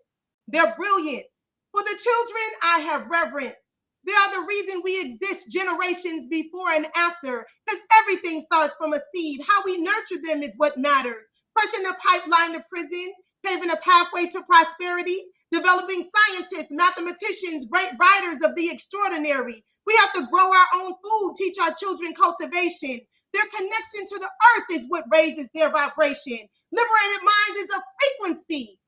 their brilliance. For the children, I have reverence. They are the reason we exist generations before and after, because everything starts from a seed. How we nurture them is what matters. Crushing the pipeline to prison, paving a pathway to prosperity, developing scientists, mathematicians, great writers of the extraordinary. We have to grow our own food, teach our children cultivation. Their connection to the earth is what raises their vibration. Liberated Minds is a frequency,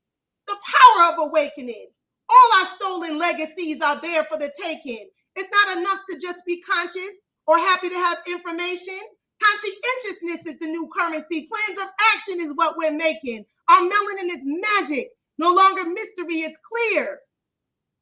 the power of awakening. All our stolen legacies are there for the taking. It's not enough to just be conscious or happy to have information. Conscientiousness is the new currency. Plans of action is what we're making. Our melanin is magic, no longer mystery, it's clear.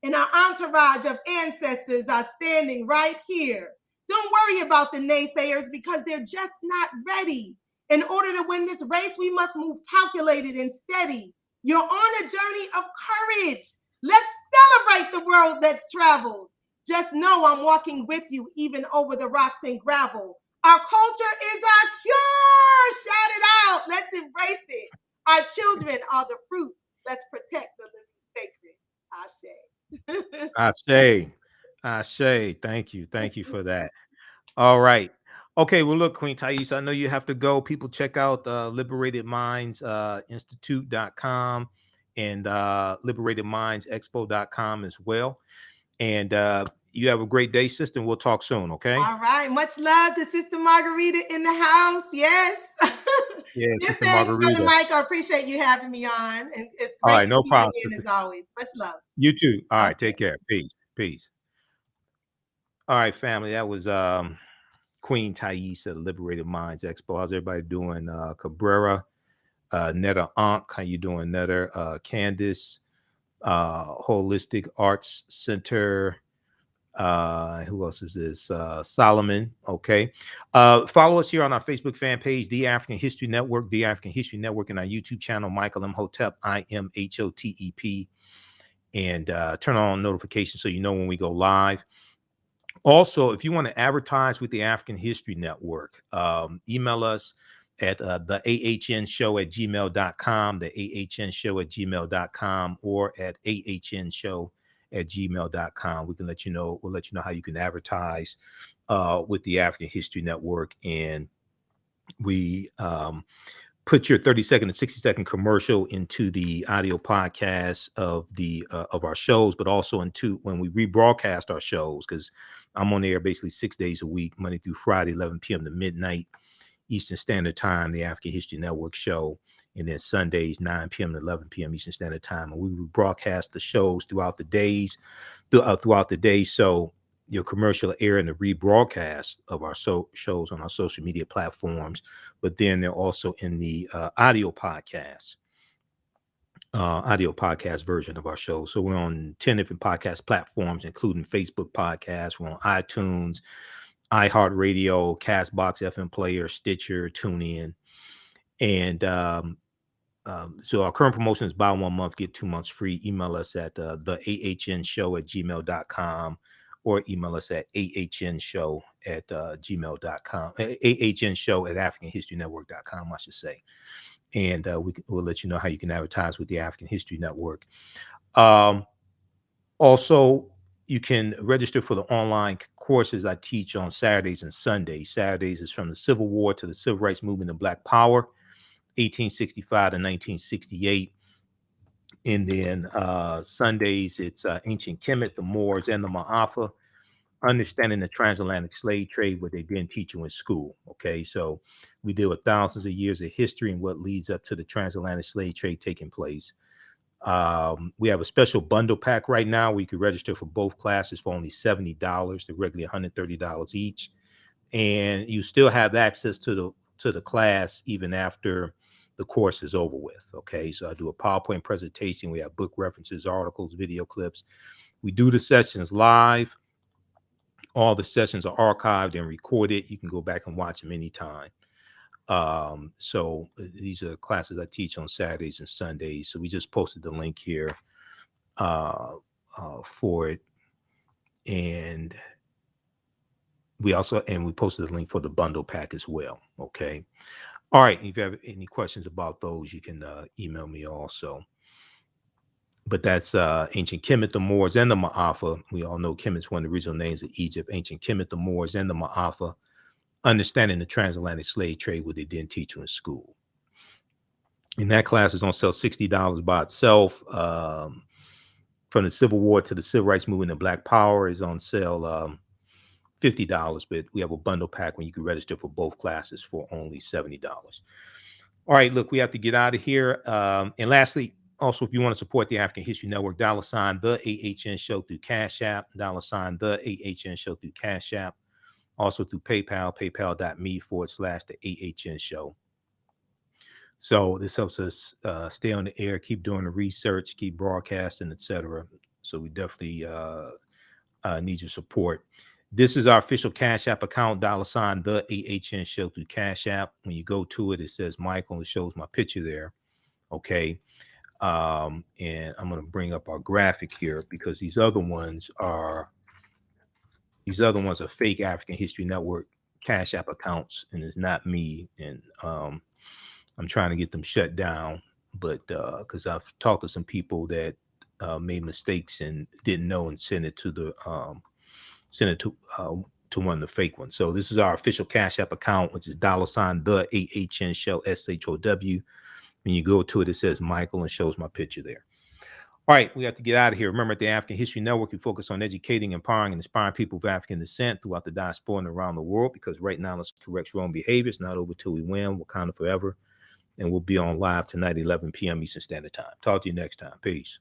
And our entourage of ancestors are standing right here. Don't worry about the naysayers because they're just not ready. In order to win this race, we must move calculated and steady. You're on a journey of courage. Let's celebrate the world that's traveled. Just know I'm walking with you, even over the rocks and gravel. Our culture is our cure. Shout it out. Let's embrace it. Our children are the fruit. Let's protect the living sacred. Ashe. Ashe. Thank you. Thank you for that. All right. Okay. Well, look, Queen Taese, I know you have to go. People check out Liberated Minds Institute.com and Liberated Minds Expo.com as well. And you have a great day, sister. And we'll talk soon. Okay. All right. Much love to Sister Margarita in the house. Yes. Yeah, Dear Sister thanks, Margarita. Brother Mike. I appreciate you having me on. And it's All great right. to No see problem. you again, as always. Much love. You too. All right. Okay. Take care. Peace. Peace. All right, family. That was Queen Taese at Liberated Minds Expo. How's everybody doing? Cabrera, Netta Ankh, how you doing, Netta? Candace, Holistic Arts Center. Who else is this? Solomon. Okay. Follow us here on our Facebook fan page, The African History Network, The African History Network, and our YouTube channel, Michael Imhotep, Imhotep. And turn on notifications so you know when we go live. Also, if you want to advertise with the African History Network, email us at the ahnshow@gmail.com, the ahnshow@gmail.com, or at ahnshow@gmail.com. We can let you know. We'll let you know how you can advertise with the African History Network, and we put your 30-second and 60-second commercial into the audio podcast of the of our shows, but also into when we rebroadcast our shows, because I'm on air basically 6 days a week, Monday through Friday, 11 p.m. to midnight Eastern Standard Time, the African History Network show, and then Sundays 9 p.m. to 11 p.m. Eastern Standard Time, and we broadcast the shows throughout the days, throughout the day. So your commercial air and the rebroadcast of our shows on our social media platforms, but then they're also in the audio podcast version of our show. So we're on 10 different podcast platforms, including Facebook podcasts. We're on iTunes, iHeartRadio, Castbox, FM Player, Stitcher, TuneIn. And so our current promotion is buy 1 month, get 2 months free. Email us at the ahnshow@gmail.com or email us at ahnshow@gmail.com, ahnshow@africanhistorynetwork.com, I should say. And we'll let you know how you can advertise with the African History Network. Also, you can register for the online courses I teach on Saturdays and Sundays. Saturdays is from the Civil War to the Civil Rights Movement and Black Power, 1865 to 1968. And then Sundays, it's Ancient Kemet, the Moors, and the Ma'afa, understanding the transatlantic slave trade, what they didn't teach you in school. Okay, so we deal with thousands of years of history and what leads up to the transatlantic slave trade taking place. We have a special bundle pack right now where you can register for both classes for only $70. They're regularly $130 each, and you still have access to the class even after the course is over with. Okay, so I do a PowerPoint presentation. We have book references, articles, video clips. We do the sessions live. All the sessions are archived and recorded. You can go back and watch them anytime. So these are classes I teach on Saturdays and Sundays. So we just posted the link here for it. And we posted the link for the bundle pack as well. Okay. All right. If you have any questions about those, you can email me also. But that's Ancient Kemet, the Moors, and the Ma'afa. We all know Kemet's one of the original names of Egypt. Ancient Kemet, the Moors, and the Ma'afa. Understanding the transatlantic slave trade, what they didn't teach you in school. And that class is on sale $60 by itself. From the Civil War to the Civil Rights Movement and Black Power is on sale $50, but we have a bundle pack when you can register for both classes for only $70. All right, look, we have to get out of here. And lastly, also, if you want to support the African History Network, $, the AHN Show through Cash App, $, the AHN Show through Cash App. Also through PayPal, paypal.me/the AHN Show. So this helps us stay on the air, keep doing the research, keep broadcasting, etc. So we definitely need your support. This is our official Cash App account, $, the AHN Show through Cash App. When you go to it, it says Michael, and it shows my picture there. Okay. And I'm going to bring up our graphic here because these other ones are fake African History Network Cash App accounts, and it's not me. And I'm trying to get them shut down, but because I've talked to some people that made mistakes and didn't know and sent it to one of the fake ones. So this is our official Cash App account, which is $, the AHN Show, SHOW. When you go to it, it says Michael and shows my picture there. All right, we have to get out of here. Remember, at the African History Network, we focus on educating, empowering, and inspiring people of African descent throughout the diaspora and around the world, because right now, let's correct wrong behaviors. Not over till we win. Wakanda forever. And we'll be on live tonight, 11 p.m. Eastern Standard Time. Talk to you next time. Peace.